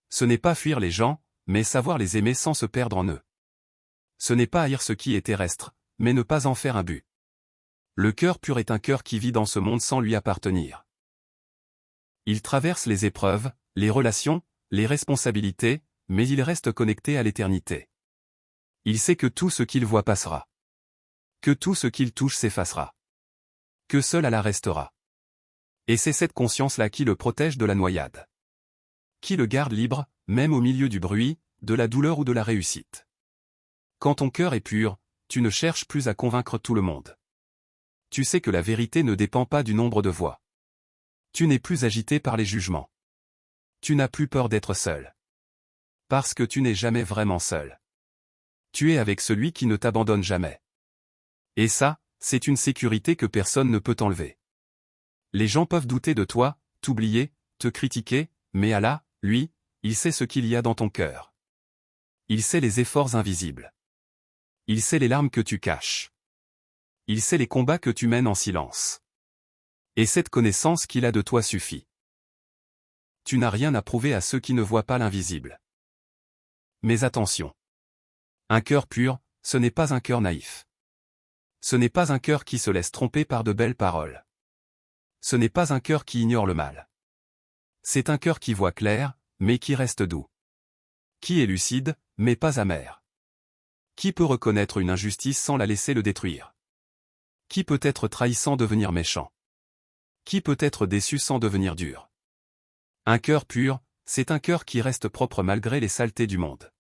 Ce n'est pas fuir les gens, mais savoir les aimer sans se perdre en eux. Ce n'est pas haïr ce qui est terrestre, mais ne pas en faire un but. Le cœur pur est un cœur qui vit dans ce monde sans lui appartenir. Il traverse les épreuves, les relations, les responsabilités, mais il reste connecté à l'éternité. Il sait que tout ce qu'il voit passera. Que tout ce qu'il touche s'effacera. Que seul Allah restera. Et c'est cette conscience-là qui le protège de la noyade. Qui le garde libre, même au milieu du bruit, de la douleur ou de la réussite. Quand ton cœur est pur, tu ne cherches plus à convaincre tout le monde. Tu sais que la vérité ne dépend pas du nombre de voix. Tu n'es plus agité par les jugements. Tu n'as plus peur d'être seul. Parce que tu n'es jamais vraiment seul. Tu es avec celui qui ne t'abandonne jamais. Et ça, c'est une sécurité que personne ne peut t'enlever. Les gens peuvent douter de toi, t'oublier, te critiquer, mais Allah, lui, il sait ce qu'il y a dans ton cœur. Il sait les efforts invisibles. Il sait les larmes que tu caches. Il sait les combats que tu mènes en silence. Et cette connaissance qu'il a de toi suffit. Tu n'as rien à prouver à ceux qui ne voient pas l'invisible. Mais attention. Un cœur pur, ce n'est pas un cœur naïf. Ce n'est pas un cœur qui se laisse tromper par de belles paroles. Ce n'est pas un cœur qui ignore le mal. C'est un cœur qui voit clair, mais qui reste doux. Qui est lucide, mais pas amer. Qui peut reconnaître une injustice sans la laisser le détruire? Qui peut être trahi sans devenir méchant? Qui peut être déçu sans devenir dur? Un cœur pur, c'est un cœur qui reste propre malgré les saletés du monde.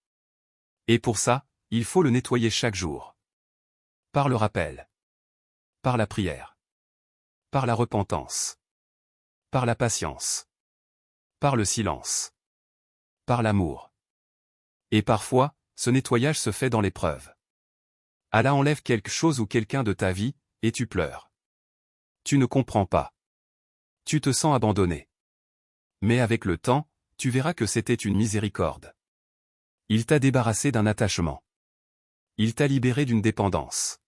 Et pour ça, il faut le nettoyer chaque jour. Par le rappel. Par la prière. Par la repentance. Par la patience. Par le silence. Par l'amour. Et parfois, ce nettoyage se fait dans l'épreuve. Allah enlève quelque chose ou quelqu'un de ta vie, et tu pleures. Tu ne comprends pas. Tu te sens abandonné. Mais avec le temps, tu verras que c'était une miséricorde. Il t'a débarrassé d'un attachement. Il t'a libéré d'une dépendance.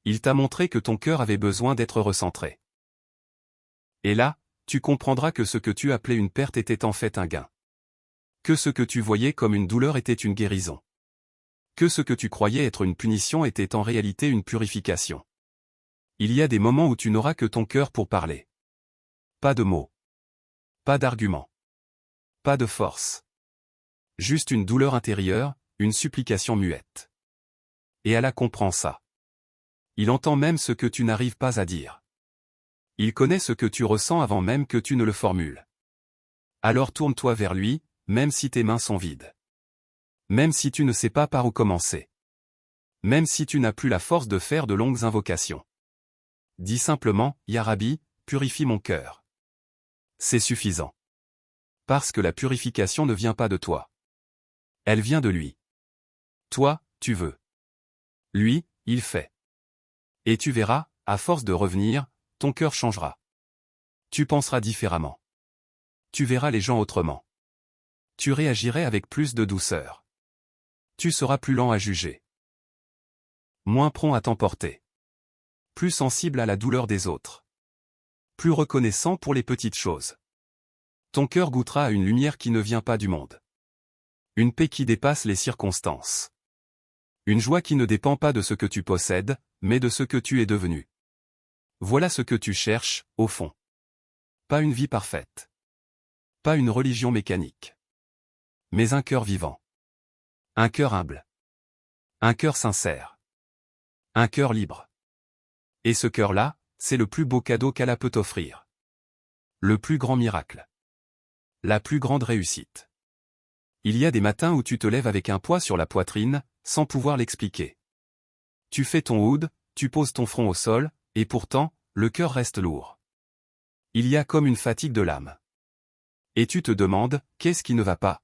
Il t'a montré que ton cœur avait besoin d'être recentré. Et là, tu comprendras que ce que tu appelais une perte était en fait un gain. Que ce que tu voyais comme une douleur était une guérison. Que ce que tu croyais être une punition était en réalité une purification. Il y a des moments où tu n'auras que ton cœur pour parler. Pas de mots. Pas d'arguments. Pas de force. Juste une douleur intérieure, une supplication muette. Et Allah comprend ça. Il entend même ce que tu n'arrives pas à dire. Il connaît ce que tu ressens avant même que tu ne le formules. Alors tourne-toi vers lui, même si tes mains sont vides. Même si tu ne sais pas par où commencer. Même si tu n'as plus la force de faire de longues invocations. Dis simplement, Ya Rabbi, purifie mon cœur. C'est suffisant. Parce que la purification ne vient pas de toi. Elle vient de lui. Toi, tu veux. Lui, il fait. Et tu verras, à force de revenir, ton cœur changera. Tu penseras différemment. Tu verras les gens autrement. Tu réagirais avec plus de douceur. Tu seras plus lent à juger. Moins prompt à t'emporter. Plus sensible à la douleur des autres. Plus reconnaissant pour les petites choses. Ton cœur goûtera à une lumière qui ne vient pas du monde. Une paix qui dépasse les circonstances. Une joie qui ne dépend pas de ce que tu possèdes, mais de ce que tu es devenu. Voilà ce que tu cherches, au fond. Pas une vie parfaite. Pas une religion mécanique. Mais un cœur vivant. Un cœur humble. Un cœur sincère. Un cœur libre. Et ce cœur-là, c'est le plus beau cadeau qu'Allah peut t'offrir. Le plus grand miracle. La plus grande réussite. Il y a des matins où tu te lèves avec un poids sur la poitrine, sans pouvoir l'expliquer. Tu fais ton oud, tu poses ton front au sol, et pourtant, le cœur reste lourd. Il y a comme une fatigue de l'âme. Et tu te demandes, qu'est-ce qui ne va pas?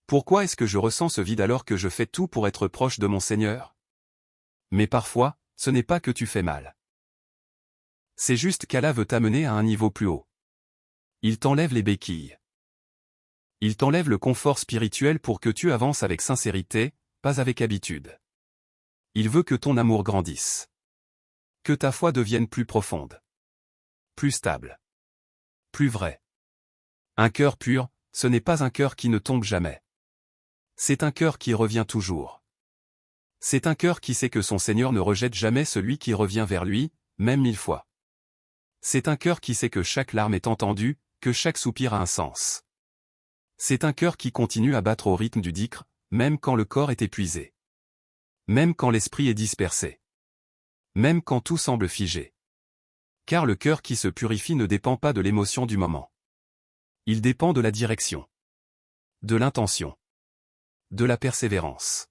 Pourquoi est-ce que je ressens ce vide alors que je fais tout pour être proche de mon Seigneur? Mais parfois, ce n'est pas que tu fais mal. C'est juste qu'Allah veut t'amener à un niveau plus haut. Il t'enlève les béquilles. Il t'enlève le confort spirituel pour que tu avances avec sincérité, pas avec habitude. Il veut que ton amour grandisse. Que ta foi devienne plus profonde. Plus stable. Plus vrai. Un cœur pur, ce n'est pas un cœur qui ne tombe jamais. C'est un cœur qui revient toujours. C'est un cœur qui sait que son Seigneur ne rejette jamais celui qui revient vers lui, même 1000 fois. C'est un cœur qui sait que chaque larme est entendue, que chaque soupir a un sens. C'est un cœur qui continue à battre au rythme du dhikr, même quand le corps est épuisé. Même quand l'esprit est dispersé. Même quand tout semble figé. Car le cœur qui se purifie ne dépend pas de l'émotion du moment. Il dépend de la direction. De l'intention. De la persévérance.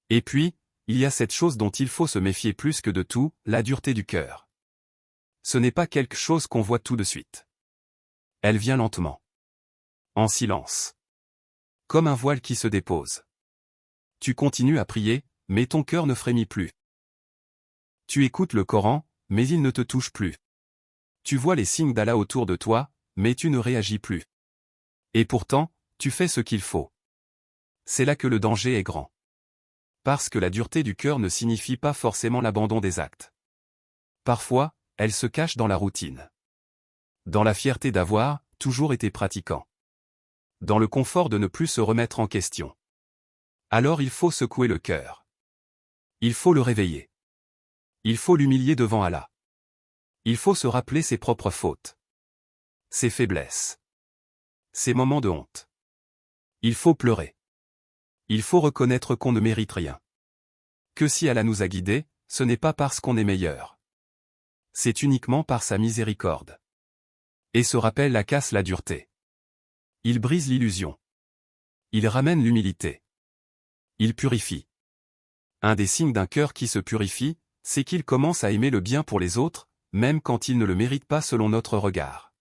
Et puis, il y a cette chose dont il faut se méfier plus que de tout, la dureté du cœur. Ce n'est pas quelque chose qu'on voit tout de suite. Elle vient lentement. En silence. Comme un voile qui se dépose. Tu continues à prier, mais ton cœur ne frémit plus. Tu écoutes le Coran, mais il ne te touche plus. Tu vois les signes d'Allah autour de toi, mais tu ne réagis plus. Et pourtant, tu fais ce qu'il faut. C'est là que le danger est grand. Parce que la dureté du cœur ne signifie pas forcément l'abandon des actes. Parfois, elle se cache dans la routine. Dans la fierté d'avoir toujours été pratiquant. Dans le confort de ne plus se remettre en question. Alors il faut secouer le cœur. Il faut le réveiller. Il faut l'humilier devant Allah. Il faut se rappeler ses propres fautes. Ses faiblesses. Ses moments de honte. Il faut pleurer. Il faut reconnaître qu'on ne mérite rien. Que si Allah nous a guidés, ce n'est pas parce qu'on est meilleur. C'est uniquement par sa miséricorde. Et ce rappel la casse la dureté. Il brise l'illusion. Il ramène l'humilité. Il purifie. Un des signes d'un cœur qui se purifie, c'est qu'il commence à aimer le bien pour les autres, même quand ils ne le méritent pas selon notre regard.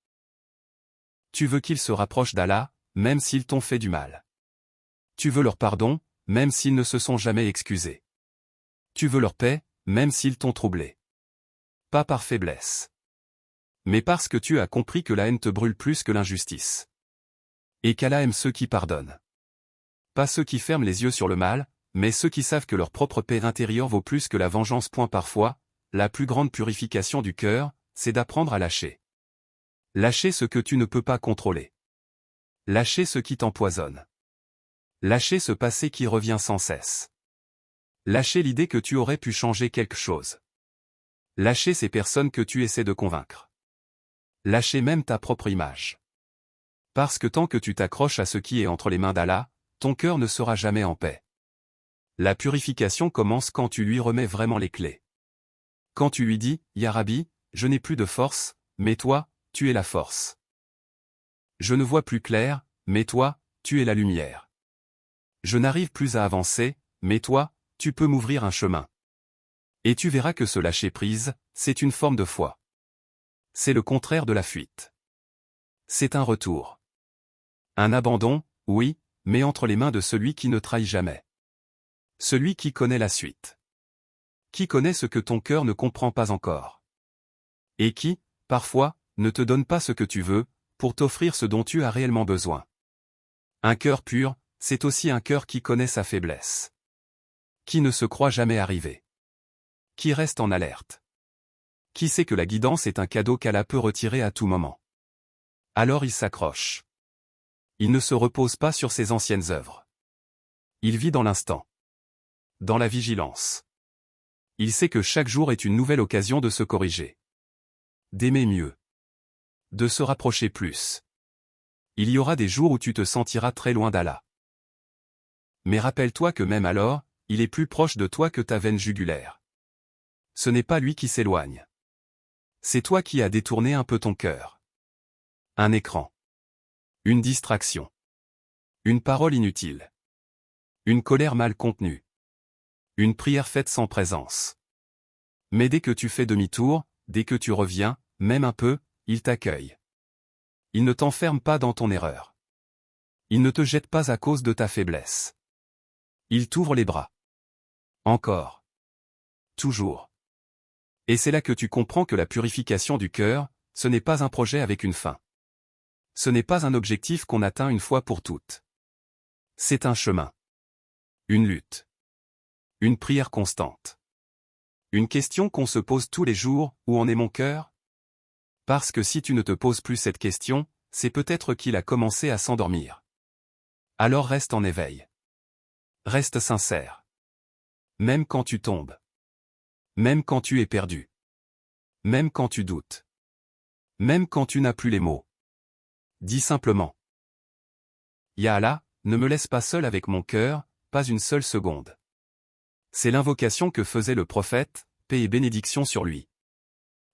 Tu veux qu'ils se rapprochent d'Allah, même s'ils t'ont fait du mal. Tu veux leur pardon, même s'ils ne se sont jamais excusés. Tu veux leur paix, même s'ils t'ont troublé. Pas par faiblesse. Mais parce que tu as compris que la haine te brûle plus que l'injustice. Et qu'Allah aime ceux qui pardonnent. Pas ceux qui ferment les yeux sur le mal, mais ceux qui savent que leur propre paix intérieure vaut plus que la vengeance. Parfois, la plus grande purification du cœur, c'est d'apprendre à lâcher. Lâcher ce que tu ne peux pas contrôler. Lâcher ce qui t'empoisonne. Lâcher ce passé qui revient sans cesse. Lâcher l'idée que tu aurais pu changer quelque chose. Lâcher ces personnes que tu essaies de convaincre. Lâcher même ta propre image. Parce que tant que tu t'accroches à ce qui est entre les mains d'Allah, ton cœur ne sera jamais en paix. La purification commence quand tu lui remets vraiment les clés. Quand tu lui dis, Ya Rabbi, je n'ai plus de force, mais toi, tu es la force. Je ne vois plus clair, mais toi, tu es la lumière. Je n'arrive plus à avancer, mais toi, tu peux m'ouvrir un chemin. Et tu verras que ce lâcher-prise, c'est une forme de foi. C'est le contraire de la fuite. C'est un retour. Un abandon, oui, mais entre les mains de celui qui ne trahit jamais. Celui qui connaît la suite. Qui connaît ce que ton cœur ne comprend pas encore. Et qui, parfois, ne te donne pas ce que tu veux, pour t'offrir ce dont tu as réellement besoin. Un cœur pur, c'est aussi un cœur qui connaît sa faiblesse. Qui ne se croit jamais arrivé. Qui reste en alerte. Qui sait que la guidance est un cadeau qu'Allah peut retirer à tout moment. Alors il s'accroche. Il ne se repose pas sur ses anciennes œuvres. Il vit dans l'instant. Dans la vigilance. Il sait que chaque jour est une nouvelle occasion de se corriger. D'aimer mieux. De se rapprocher plus. Il y aura des jours où tu te sentiras très loin d'Allah. Mais rappelle-toi que même alors, il est plus proche de toi que ta veine jugulaire. Ce n'est pas lui qui s'éloigne. C'est toi qui as détourné un peu ton cœur. Un écran. Une distraction. Une parole inutile. Une colère mal contenue. Une prière faite sans présence. Mais dès que tu fais demi-tour, dès que tu reviens, même un peu, il t'accueille. Il ne t'enferme pas dans ton erreur. Il ne te jette pas à cause de ta faiblesse. Il t'ouvre les bras. Encore. Toujours. Et c'est là que tu comprends que la purification du cœur, ce n'est pas un projet avec une fin. Ce n'est pas un objectif qu'on atteint une fois pour toutes. C'est un chemin. Une lutte. Une prière constante. Une question qu'on se pose tous les jours, où en est mon cœur? Parce que si tu ne te poses plus cette question, c'est peut-être qu'il a commencé à s'endormir. Alors reste en éveil. Reste sincère. Même quand tu tombes. Même quand tu es perdu. Même quand tu doutes. Même quand tu n'as plus les mots. Dis simplement. Ya Allah, ne me laisse pas seul avec mon cœur, pas une seule seconde. C'est l'invocation que faisait le prophète, paix et bénédiction sur lui.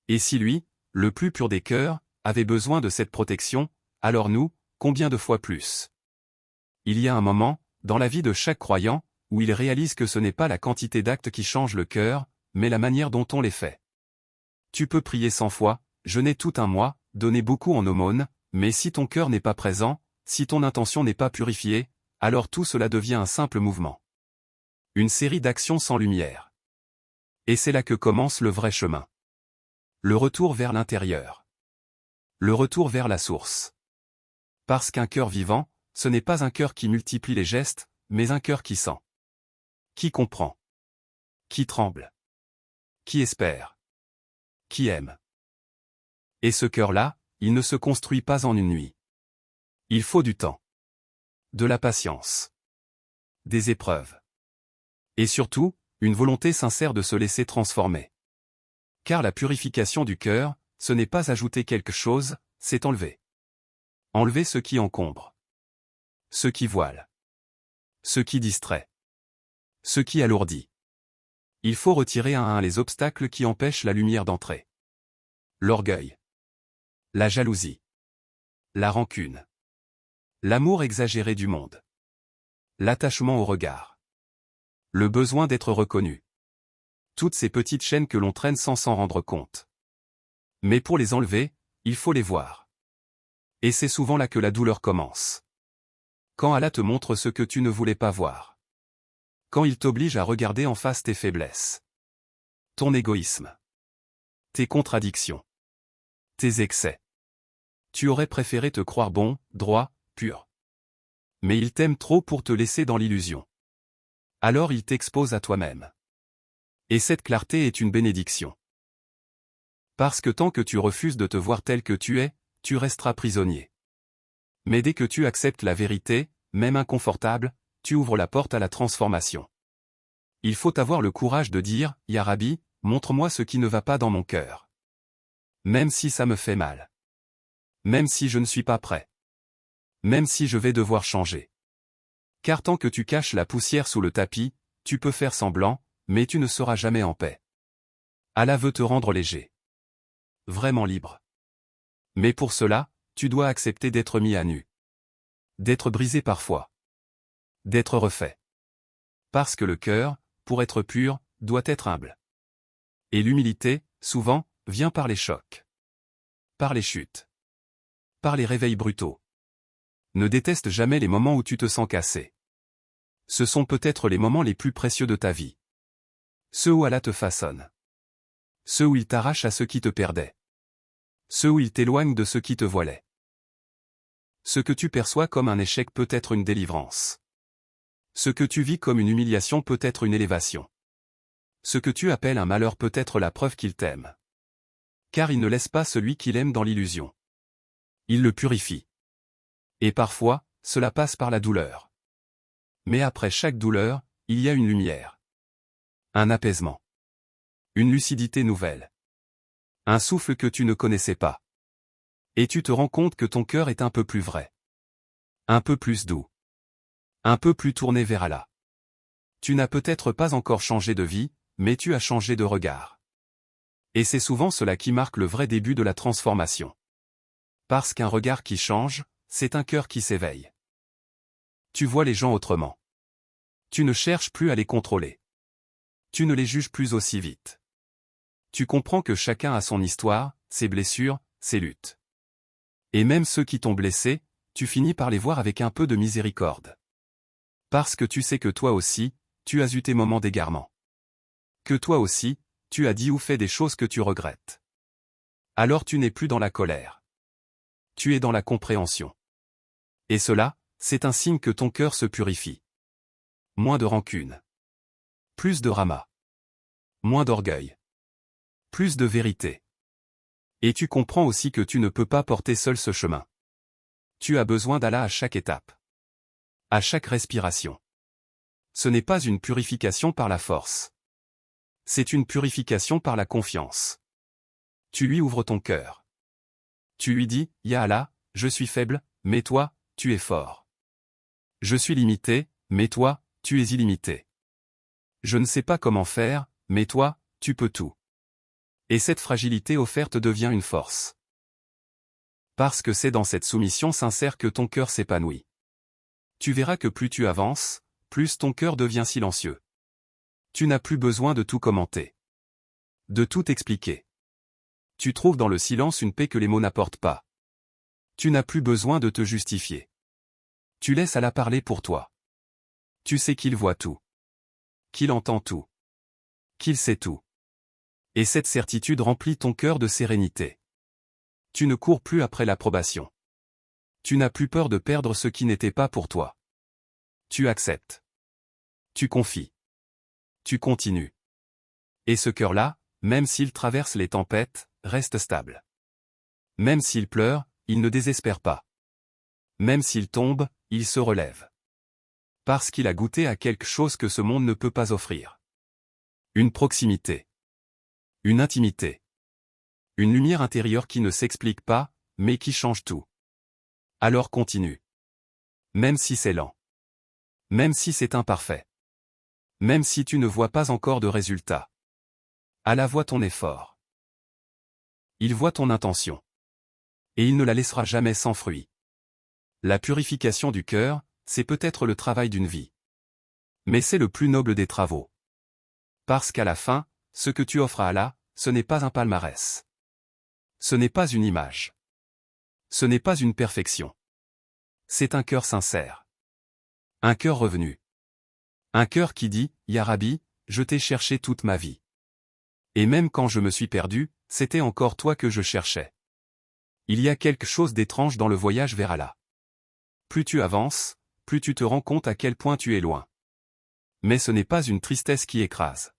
Et si lui, le plus pur des cœurs, avait besoin de cette protection, alors nous, combien de fois plus? Il y a un moment, dans la vie de chaque croyant, où il réalise que ce n'est pas la quantité d'actes qui change le cœur, mais la manière dont on les fait. Tu peux prier 100 fois, jeûner tout un mois, donner beaucoup en aumône, mais si ton cœur n'est pas présent, si ton intention n'est pas purifiée, alors tout cela devient un simple mouvement. Une série d'actions sans lumière. Et c'est là que commence le vrai chemin. Le retour vers l'intérieur. Le retour vers la source. Parce qu'un cœur vivant, ce n'est pas un cœur qui multiplie les gestes, mais un cœur qui sent. Qui comprend. Qui tremble. Qui espère. Qui aime. Et ce cœur-là, il ne se construit pas en une nuit. Il faut du temps. De la patience. Des épreuves. Et surtout, une volonté sincère de se laisser transformer. Car la purification du cœur, ce n'est pas ajouter quelque chose, c'est enlever. Enlever ce qui encombre. Ce qui voile. Ce qui distrait. Ce qui alourdit. Il faut retirer un à un les obstacles qui empêchent la lumière d'entrer. L'orgueil. La jalousie. La rancune. L'amour exagéré du monde. L'attachement au regard. Le besoin d'être reconnu. Toutes ces petites chaînes que l'on traîne sans s'en rendre compte. Mais pour les enlever, il faut les voir. Et c'est souvent là que la douleur commence. Quand Allah te montre ce que tu ne voulais pas voir. Quand il t'oblige à regarder en face tes faiblesses. Ton égoïsme. Tes contradictions. Tes excès. Tu aurais préféré te croire bon, droit, pur. Mais il t'aime trop pour te laisser dans l'illusion. Alors il t'expose à toi-même. Et cette clarté est une bénédiction. Parce que tant que tu refuses de te voir tel que tu es tu resteras prisonnier. Mais dès que tu acceptes la vérité, même inconfortable, tu ouvres la porte à la transformation. Il faut avoir le courage de dire, Ya Rabbi, montre-moi ce qui ne va pas dans mon cœur. Même si ça me fait mal. Même si je ne suis pas prêt. Même si je vais devoir changer. Car tant que tu caches la poussière sous le tapis, tu peux faire semblant, mais tu ne seras jamais en paix. Allah veut te rendre léger. Vraiment libre. Mais pour cela, tu dois accepter d'être mis à nu. D'être brisé parfois. D'être refait. Parce que le cœur, pour être pur, doit être humble. Et l'humilité, souvent, vient par les chocs. Par les chutes. Par les réveils brutaux. Ne déteste jamais les moments où tu te sens cassé. Ce sont peut-être les moments les plus précieux de ta vie. Ceux où Allah te façonne. Ceux où il t'arrache à ceux qui te perdaient. Ceux où il t'éloigne de ceux qui te voilaient. Ce que tu perçois comme un échec peut être une délivrance. Ce que tu vis comme une humiliation peut être une élévation. Ce que tu appelles un malheur peut être la preuve qu'il t'aime. Car il ne laisse pas celui qu'il aime dans l'illusion. Il le purifie. Et parfois, cela passe par la douleur. Mais après chaque douleur, il y a une lumière. Un apaisement. Une lucidité nouvelle. Un souffle que tu ne connaissais pas. Et tu te rends compte que ton cœur est un peu plus vrai. Un peu plus doux. Un peu plus tourné vers Allah. Tu n'as peut-être pas encore changé de vie, mais tu as changé de regard. Et c'est souvent cela qui marque le vrai début de la transformation. Parce qu'un regard qui change, c'est un cœur qui s'éveille. Tu vois les gens autrement. Tu ne cherches plus à les contrôler. Tu ne les juges plus aussi vite. Tu comprends que chacun a son histoire, ses blessures, ses luttes. Et même ceux qui t'ont blessé, tu finis par les voir avec un peu de miséricorde. Parce que tu sais que toi aussi, tu as eu tes moments d'égarement. Que toi aussi, tu as dit ou fait des choses que tu regrettes. Alors tu n'es plus dans la colère. Tu es dans la compréhension. Et cela, c'est un signe que ton cœur se purifie. Moins de rancune. Plus de rama. Moins d'orgueil. Plus de vérité. Et tu comprends aussi que tu ne peux pas porter seul ce chemin. Tu as besoin d'Allah à chaque étape. À chaque respiration. Ce n'est pas une purification par la force. C'est une purification par la confiance. Tu lui ouvres ton cœur. Tu lui dis, Ya Allah, je suis faible, mais toi, tu es fort. Je suis limité, mais toi, tu es illimité. Je ne sais pas comment faire, mais toi, tu peux tout. Et cette fragilité offerte devient une force. Parce que c'est dans cette soumission sincère que ton cœur s'épanouit. Tu verras que plus tu avances, plus ton cœur devient silencieux. Tu n'as plus besoin de tout commenter. De tout expliquer. Tu trouves dans le silence une paix que les mots n'apportent pas. Tu n'as plus besoin de te justifier. Tu laisses Allah parler pour toi. Tu sais qu'il voit tout. Qu'il entend tout. Qu'il sait tout. Et cette certitude remplit ton cœur de sérénité. Tu ne cours plus après l'approbation. Tu n'as plus peur de perdre ce qui n'était pas pour toi. Tu acceptes. Tu confies. Tu continues. Et ce cœur-là, même s'il traverse les tempêtes, reste stable. Même s'il pleure, il ne désespère pas. Même s'il tombe, il se relève. Parce qu'il a goûté à quelque chose que ce monde ne peut pas offrir. Une proximité. Une intimité. Une lumière intérieure qui ne s'explique pas, mais qui change tout. Alors continue. Même si c'est lent. Même si c'est imparfait. Même si tu ne vois pas encore de résultat. Allah voit ton effort. Il voit ton intention. Et il ne la laissera jamais sans fruit. La purification du cœur, c'est peut-être le travail d'une vie. Mais c'est le plus noble des travaux. Parce qu'à la fin, ce que tu offres à Allah, ce n'est pas un palmarès. Ce n'est pas une image. Ce n'est pas une perfection. C'est un cœur sincère. Un cœur revenu. Un cœur qui dit, Ya Rabbi, je t'ai cherché toute ma vie. Et même quand je me suis perdu, c'était encore toi que je cherchais. Il y a quelque chose d'étrange dans le voyage vers Allah. Plus tu avances, plus tu te rends compte à quel point tu es loin. Mais ce n'est pas une tristesse qui écrase.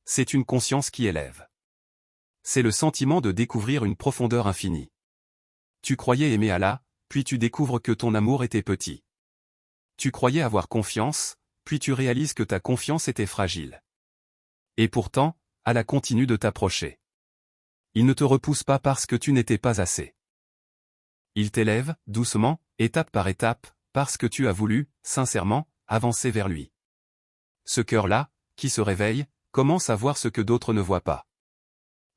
C'est une conscience qui élève. C'est le sentiment de découvrir une profondeur infinie. Tu croyais aimer Allah, puis tu découvres que ton amour était petit. Tu croyais avoir confiance, puis tu réalises que ta confiance était fragile. Et pourtant, Allah continue de t'approcher. Il ne te repousse pas parce que tu n'étais pas assez. Il t'élève, doucement, étape par étape, parce que tu as voulu, sincèrement, avancer vers lui. Ce cœur-là, qui se réveille, commence à voir ce que d'autres ne voient pas.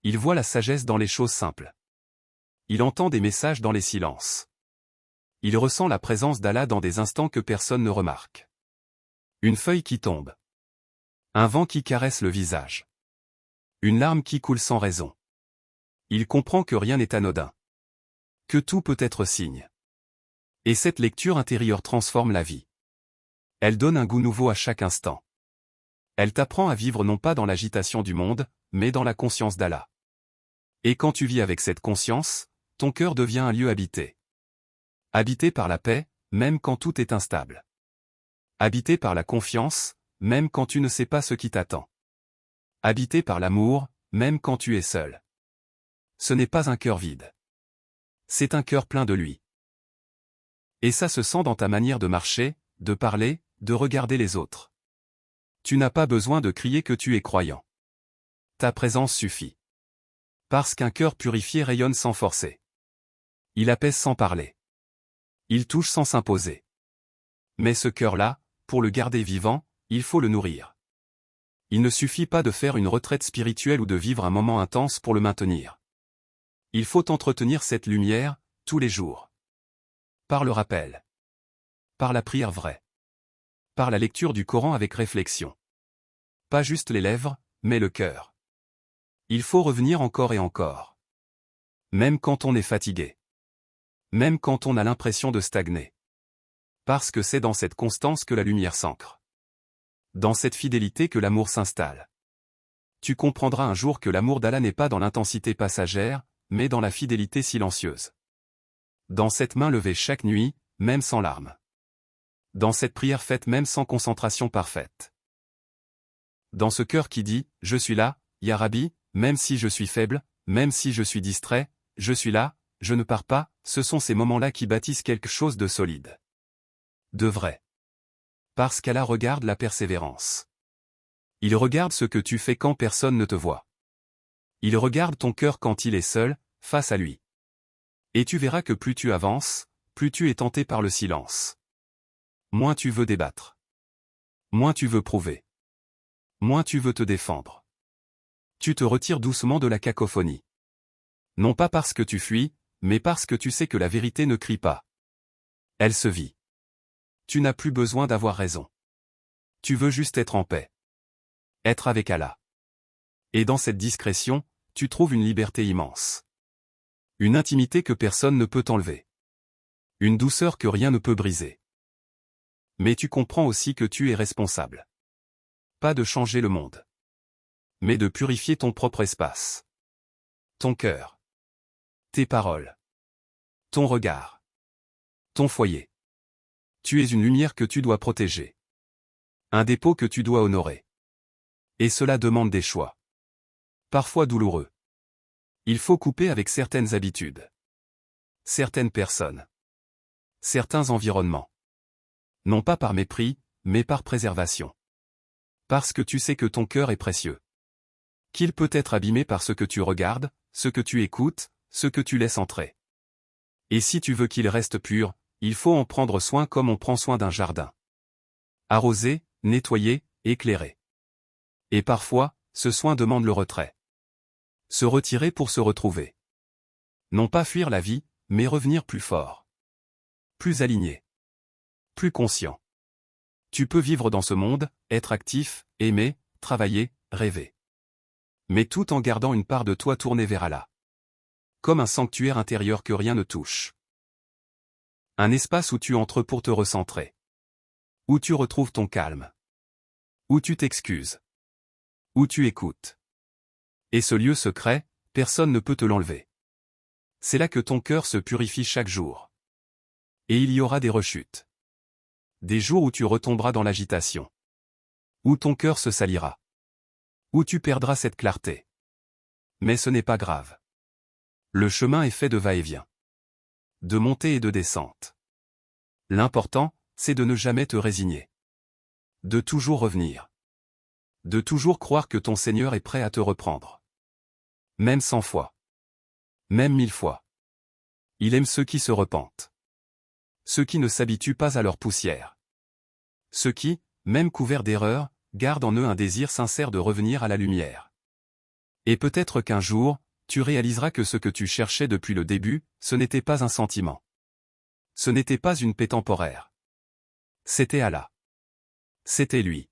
Il voit la sagesse dans les choses simples. Il entend des messages dans les silences. Il ressent la présence d'Allah dans des instants que personne ne remarque. Une feuille qui tombe. Un vent qui caresse le visage. Une larme qui coule sans raison. Il comprend que rien n'est anodin. Que tout peut être signe. Et cette lecture intérieure transforme la vie. Elle donne un goût nouveau à chaque instant. Elle t'apprend à vivre non pas dans l'agitation du monde, mais dans la conscience d'Allah. Et quand tu vis avec cette conscience, ton cœur devient un lieu habité. Habité par la paix, même quand tout est instable. Habité par la confiance, même quand tu ne sais pas ce qui t'attend. Habité par l'amour, même quand tu es seul. Ce n'est pas un cœur vide. C'est un cœur plein de lui. Et ça se sent dans ta manière de marcher, de parler, de regarder les autres. Tu n'as pas besoin de crier que tu es croyant. Ta présence suffit. Parce qu'un cœur purifié rayonne sans forcer. Il apaise sans parler. Il touche sans s'imposer. Mais ce cœur-là, pour le garder vivant, il faut le nourrir. Il ne suffit pas de faire une retraite spirituelle ou de vivre un moment intense pour le maintenir. Il faut entretenir cette lumière, tous les jours. Par le rappel. Par la prière vraie. Par la lecture du Coran avec réflexion. Pas juste les lèvres, mais le cœur. Il faut revenir encore et encore. Même quand on est fatigué. Même quand on a l'impression de stagner. Parce que c'est dans cette constance que la lumière s'ancre. Dans cette fidélité que l'amour s'installe. Tu comprendras un jour que l'amour d'Allah n'est pas dans l'intensité passagère, mais dans la fidélité silencieuse. Dans cette main levée chaque nuit, même sans larmes. Dans cette prière faite même sans concentration parfaite. Dans ce cœur qui dit, je suis là, Ya Rabbi, même si je suis faible, même si je suis distrait, je suis là, je ne pars pas, ce sont ces moments-là qui bâtissent quelque chose de solide. De vrai. Parce qu'Allah regarde la persévérance. Il regarde ce que tu fais quand personne ne te voit. Il regarde ton cœur quand il est seul, face à lui. Et tu verras que plus tu avances, plus tu es tenté par le silence. Moins tu veux débattre. Moins tu veux prouver. Moins tu veux te défendre. Tu te retires doucement de la cacophonie. Non pas parce que tu fuis, mais parce que tu sais que la vérité ne crie pas. Elle se vit. Tu n'as plus besoin d'avoir raison. Tu veux juste être en paix. Être avec Allah. Et dans cette discrétion, tu trouves une liberté immense. Une intimité que personne ne peut enlever. Une douceur que rien ne peut briser. Mais tu comprends aussi que tu es responsable. Pas de changer le monde. Mais de purifier ton propre espace. Ton cœur. Tes paroles. Ton regard. Ton foyer. Tu es une lumière que tu dois protéger. Un dépôt que tu dois honorer. Et cela demande des choix. Parfois douloureux. Il faut couper avec certaines habitudes. Certaines personnes. Certains environnements. Non pas par mépris, mais par préservation. Parce que tu sais que ton cœur est précieux. Qu'il peut être abîmé par ce que tu regardes, ce que tu écoutes, ce que tu laisses entrer. Et si tu veux qu'il reste pur, il faut en prendre soin comme on prend soin d'un jardin. Arroser, nettoyer, éclairer. Et parfois, ce soin demande le retrait. Se retirer pour se retrouver. Non pas fuir la vie, mais revenir plus fort. Plus aligné. Plus conscient. Tu peux vivre dans ce monde, être actif, aimer, travailler, rêver. Mais tout en gardant une part de toi tournée vers Allah. Comme un sanctuaire intérieur que rien ne touche. Un espace où tu entres pour te recentrer. Où tu retrouves ton calme. Où tu t'excuses. Où tu écoutes. Et ce lieu secret, personne ne peut te l'enlever. C'est là que ton cœur se purifie chaque jour. Et il y aura des rechutes. Des jours où tu retomberas dans l'agitation. Où ton cœur se salira. Où tu perdras cette clarté. Mais ce n'est pas grave. Le chemin est fait de va-et-vient. de montée et de descente. L'important, c'est de ne jamais te résigner. De toujours revenir. De toujours croire que ton Seigneur est prêt à te reprendre. Même 100 fois. Même 1000 fois. Il aime ceux qui se repentent. Ceux qui ne s'habituent pas à leur poussière. Ceux qui, même couverts d'erreurs, gardent en eux un désir sincère de revenir à la lumière. Et peut-être qu'un jour, tu réaliseras que ce que tu cherchais depuis le début, ce n'était pas un sentiment. Ce n'était pas une paix temporaire. C'était Allah. C'était lui.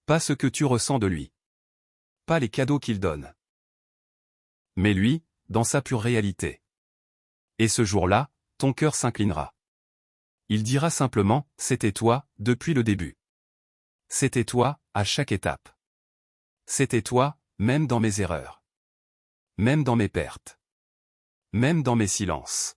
Pas ce que tu ressens de lui. Pas les cadeaux qu'il donne. Mais lui, dans sa pure réalité. Et ce jour-là, ton cœur s'inclinera. Il dira simplement, c'était toi, depuis le début. C'était toi, à chaque étape. C'était toi, même dans mes erreurs. Même dans mes pertes. Même dans mes silences.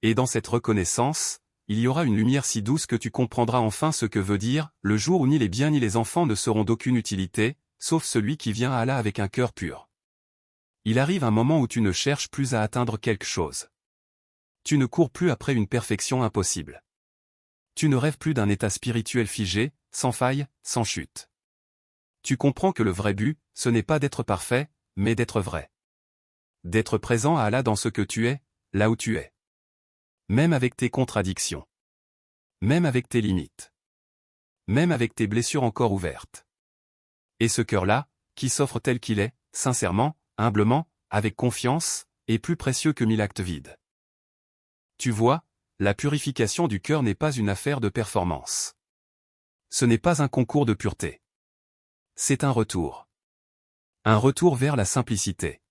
Et dans cette reconnaissance, il y aura une lumière si douce que tu comprendras enfin ce que veut dire, le jour où ni les biens ni les enfants ne seront d'aucune utilité, sauf celui qui vient à Allah avec un cœur pur. Il arrive un moment où tu ne cherches plus à atteindre quelque chose. Tu ne cours plus après une perfection impossible. Tu ne rêves plus d'un état spirituel figé, sans faille, sans chute. Tu comprends que le vrai but, ce n'est pas d'être parfait, mais d'être vrai. D'être présent à Allah dans ce que tu es, là où tu es. Même avec tes contradictions. Même avec tes limites. Même avec tes blessures encore ouvertes. Et ce cœur-là, qui s'offre tel qu'il est, sincèrement, humblement, avec confiance, est plus précieux que 1000 actes vides. Tu vois, la purification du cœur n'est pas une affaire de performance. Ce n'est pas un concours de pureté. C'est un retour. Un retour vers la simplicité.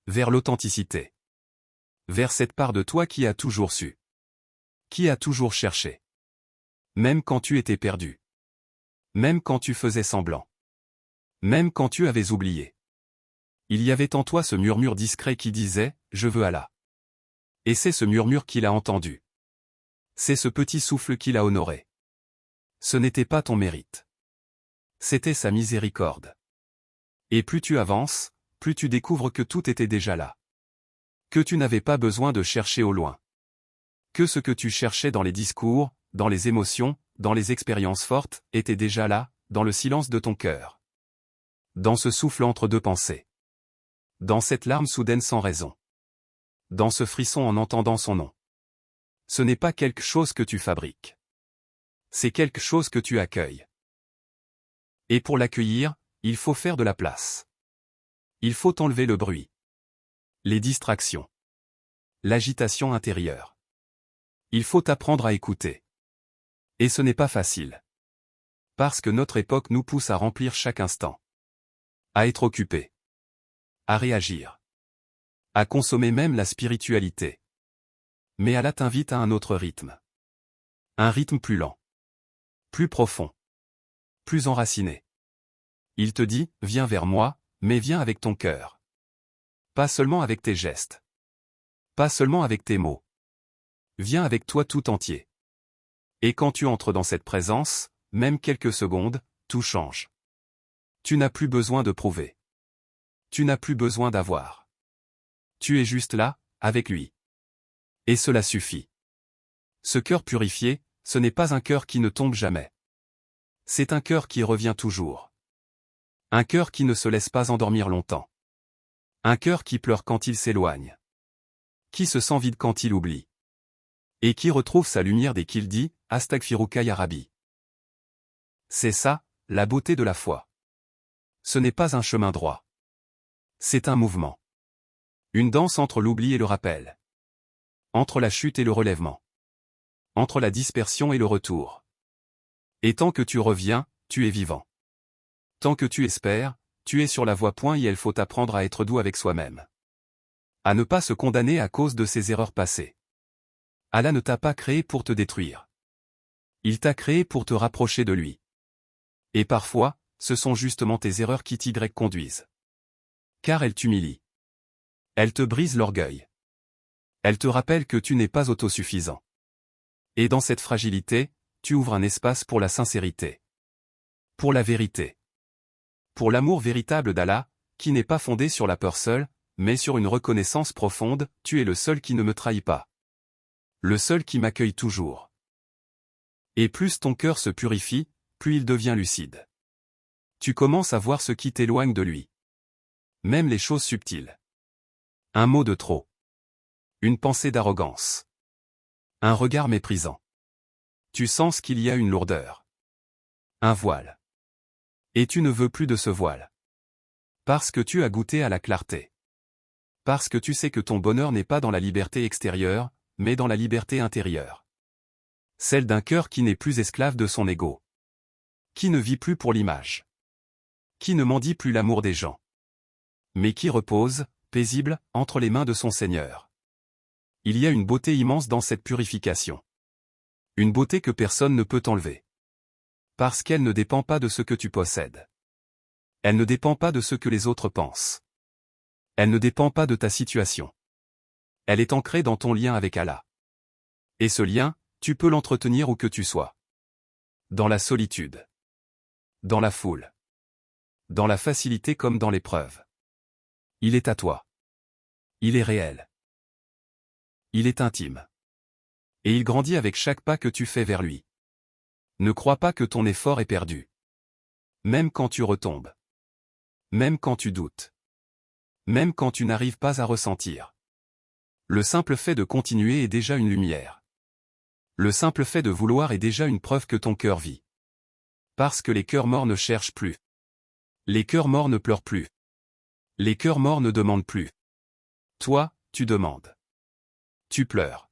Vers l'authenticité. Vers cette part de toi qui a toujours su. Qui a toujours cherché. Même quand tu étais perdu. Même quand tu faisais semblant. Même quand tu avais oublié. Il y avait en toi ce murmure discret qui disait « Je veux Allah ». Et c'est ce murmure qu'il a entendu. C'est ce petit souffle qu'il a honoré. Ce n'était pas ton mérite. C'était sa miséricorde. Et plus tu avances, plus tu découvres que tout était déjà là. Que tu n'avais pas besoin de chercher au loin. Que ce que tu cherchais dans les discours, dans les émotions, dans les expériences fortes, était déjà là, dans le silence de ton cœur. Dans ce souffle entre deux pensées. Dans cette larme soudaine sans raison. Dans ce frisson en entendant son nom. Ce n'est pas quelque chose que tu fabriques. C'est quelque chose que tu accueilles. Et pour l'accueillir, il faut faire de la place. Il faut enlever le bruit. Les distractions. L'agitation intérieure. Il faut apprendre à écouter. Et ce n'est pas facile. Parce que notre époque nous pousse à remplir chaque instant. À être occupé. À réagir. À consommer même la spiritualité. Mais Allah t'invite à un autre rythme. Un rythme plus lent. Plus profond. Plus enraciné. Il te dit, viens vers moi, mais viens avec ton cœur. Pas seulement avec tes gestes. Pas seulement avec tes mots. Viens avec toi tout entier. Et quand tu entres dans cette présence, même quelques secondes, tout change. Tu n'as plus besoin de prouver. Tu n'as plus besoin d'avoir. Tu es juste là, avec lui. Et cela suffit. Ce cœur purifié, ce n'est pas un cœur qui ne tombe jamais. C'est un cœur qui revient toujours. Un cœur qui ne se laisse pas endormir longtemps. Un cœur qui pleure quand il s'éloigne. Qui se sent vide quand il oublie. Et qui retrouve sa lumière dès qu'il dit « Astaghfiruka ya Rabbi ». C'est ça, la beauté de la foi. Ce n'est pas un chemin droit. C'est un mouvement. Une danse entre l'oubli et le rappel. Entre la chute et le relèvement. Entre la dispersion et le retour. Et tant que tu reviens, tu es vivant. Tant que tu espères, tu es sur la voie. Et il faut apprendre à être doux avec soi-même. À ne pas se condamner à cause de ses erreurs passées. Allah ne t'a pas créé pour te détruire. Il t'a créé pour te rapprocher de lui. Et parfois, ce sont justement tes erreurs qui t'y conduisent. Car elles t'humilient. Elles te brisent l'orgueil. Elles te rappellent que tu n'es pas autosuffisant. Et dans cette fragilité, tu ouvres un espace pour la sincérité. Pour la vérité. Pour l'amour véritable d'Allah, qui n'est pas fondé sur la peur seule, mais sur une reconnaissance profonde, tu es le seul qui ne me trahit pas. Le seul qui m'accueille toujours. Et plus ton cœur se purifie, plus il devient lucide. Tu commences à voir ce qui t'éloigne de lui. Même les choses subtiles. Un mot de trop. Une pensée d'arrogance. Un regard méprisant. Tu sens qu'il y a une lourdeur. Un voile. Et tu ne veux plus de ce voile. Parce que tu as goûté à la clarté. Parce que tu sais que ton bonheur n'est pas dans la liberté extérieure, mais dans la liberté intérieure. Celle d'un cœur qui n'est plus esclave de son ego. Qui ne vit plus pour l'image. Qui ne mendie plus l'amour des gens. Mais qui repose, paisible, entre les mains de son Seigneur. Il y a une beauté immense dans cette purification. Une beauté que personne ne peut enlever. Parce qu'elle ne dépend pas de ce que tu possèdes. Elle ne dépend pas de ce que les autres pensent. Elle ne dépend pas de ta situation. Elle est ancrée dans ton lien avec Allah. Et ce lien, tu peux l'entretenir où que tu sois. Dans la solitude. Dans la foule. Dans la facilité comme dans l'épreuve. Il est à toi. Il est réel. Il est intime. Et il grandit avec chaque pas que tu fais vers lui. Ne crois pas que ton effort est perdu. Même quand tu retombes. Même quand tu doutes. Même quand tu n'arrives pas à ressentir. Le simple fait de continuer est déjà une lumière. Le simple fait de vouloir est déjà une preuve que ton cœur vit. Parce que les cœurs morts ne cherchent plus. Les cœurs morts ne pleurent plus. Les cœurs morts ne demandent plus. Toi, tu demandes. Tu pleures.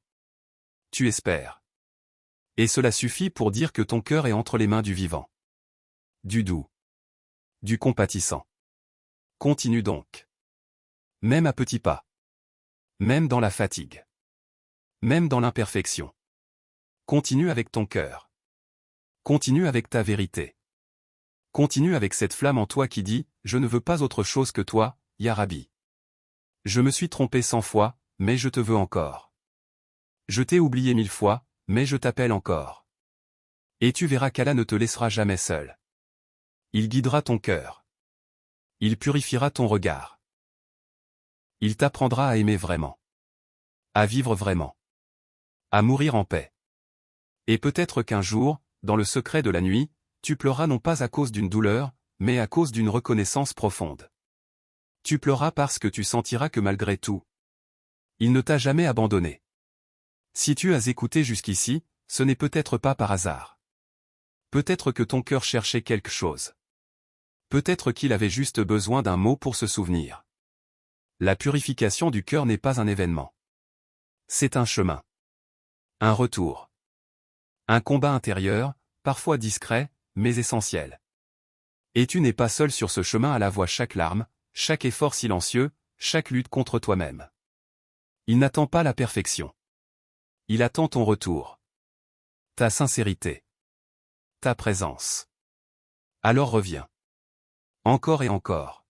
Tu espères. Et cela suffit pour dire que ton cœur est entre les mains du vivant. Du doux. Du compatissant. Continue donc. Même à petits pas. Même dans la fatigue. Même dans l'imperfection. Continue avec ton cœur. Continue avec ta vérité. Continue avec cette flamme en toi qui dit « Je ne veux pas autre chose que toi, Ya Rabbi. Je me suis trompé 100 fois, mais je te veux encore. Je t'ai oublié 1000 fois, mais je t'appelle encore. » Et tu verras qu'Allah ne te laissera jamais seul. Il guidera ton cœur. Il purifiera ton regard. Il t'apprendra à aimer vraiment. À vivre vraiment. À mourir en paix. Et peut-être qu'un jour, dans le secret de la nuit, tu pleuras non pas à cause d'une douleur, mais à cause d'une reconnaissance profonde. Tu pleuras parce que tu sentiras que malgré tout, il ne t'a jamais abandonné. Si tu as écouté jusqu'ici, ce n'est peut-être pas par hasard. Peut-être que ton cœur cherchait quelque chose. Peut-être qu'il avait juste besoin d'un mot pour se souvenir. La purification du cœur n'est pas un événement. C'est un chemin. Un retour. Un combat intérieur, parfois discret, mais essentiel. Et tu n'es pas seul sur ce chemin à la voix chaque larme, chaque effort silencieux, chaque lutte contre toi-même. Il n'attend pas la perfection. Il attend ton retour. Ta sincérité. Ta présence. Alors reviens. Encore et encore.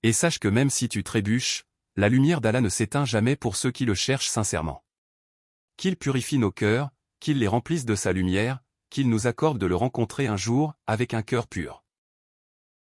Et sache que même si tu trébuches, la lumière d'Allah ne s'éteint jamais pour ceux qui le cherchent sincèrement. Qu'il purifie nos cœurs, qu'il les remplisse de sa lumière, qu'il nous accorde de le rencontrer un jour, avec un cœur pur.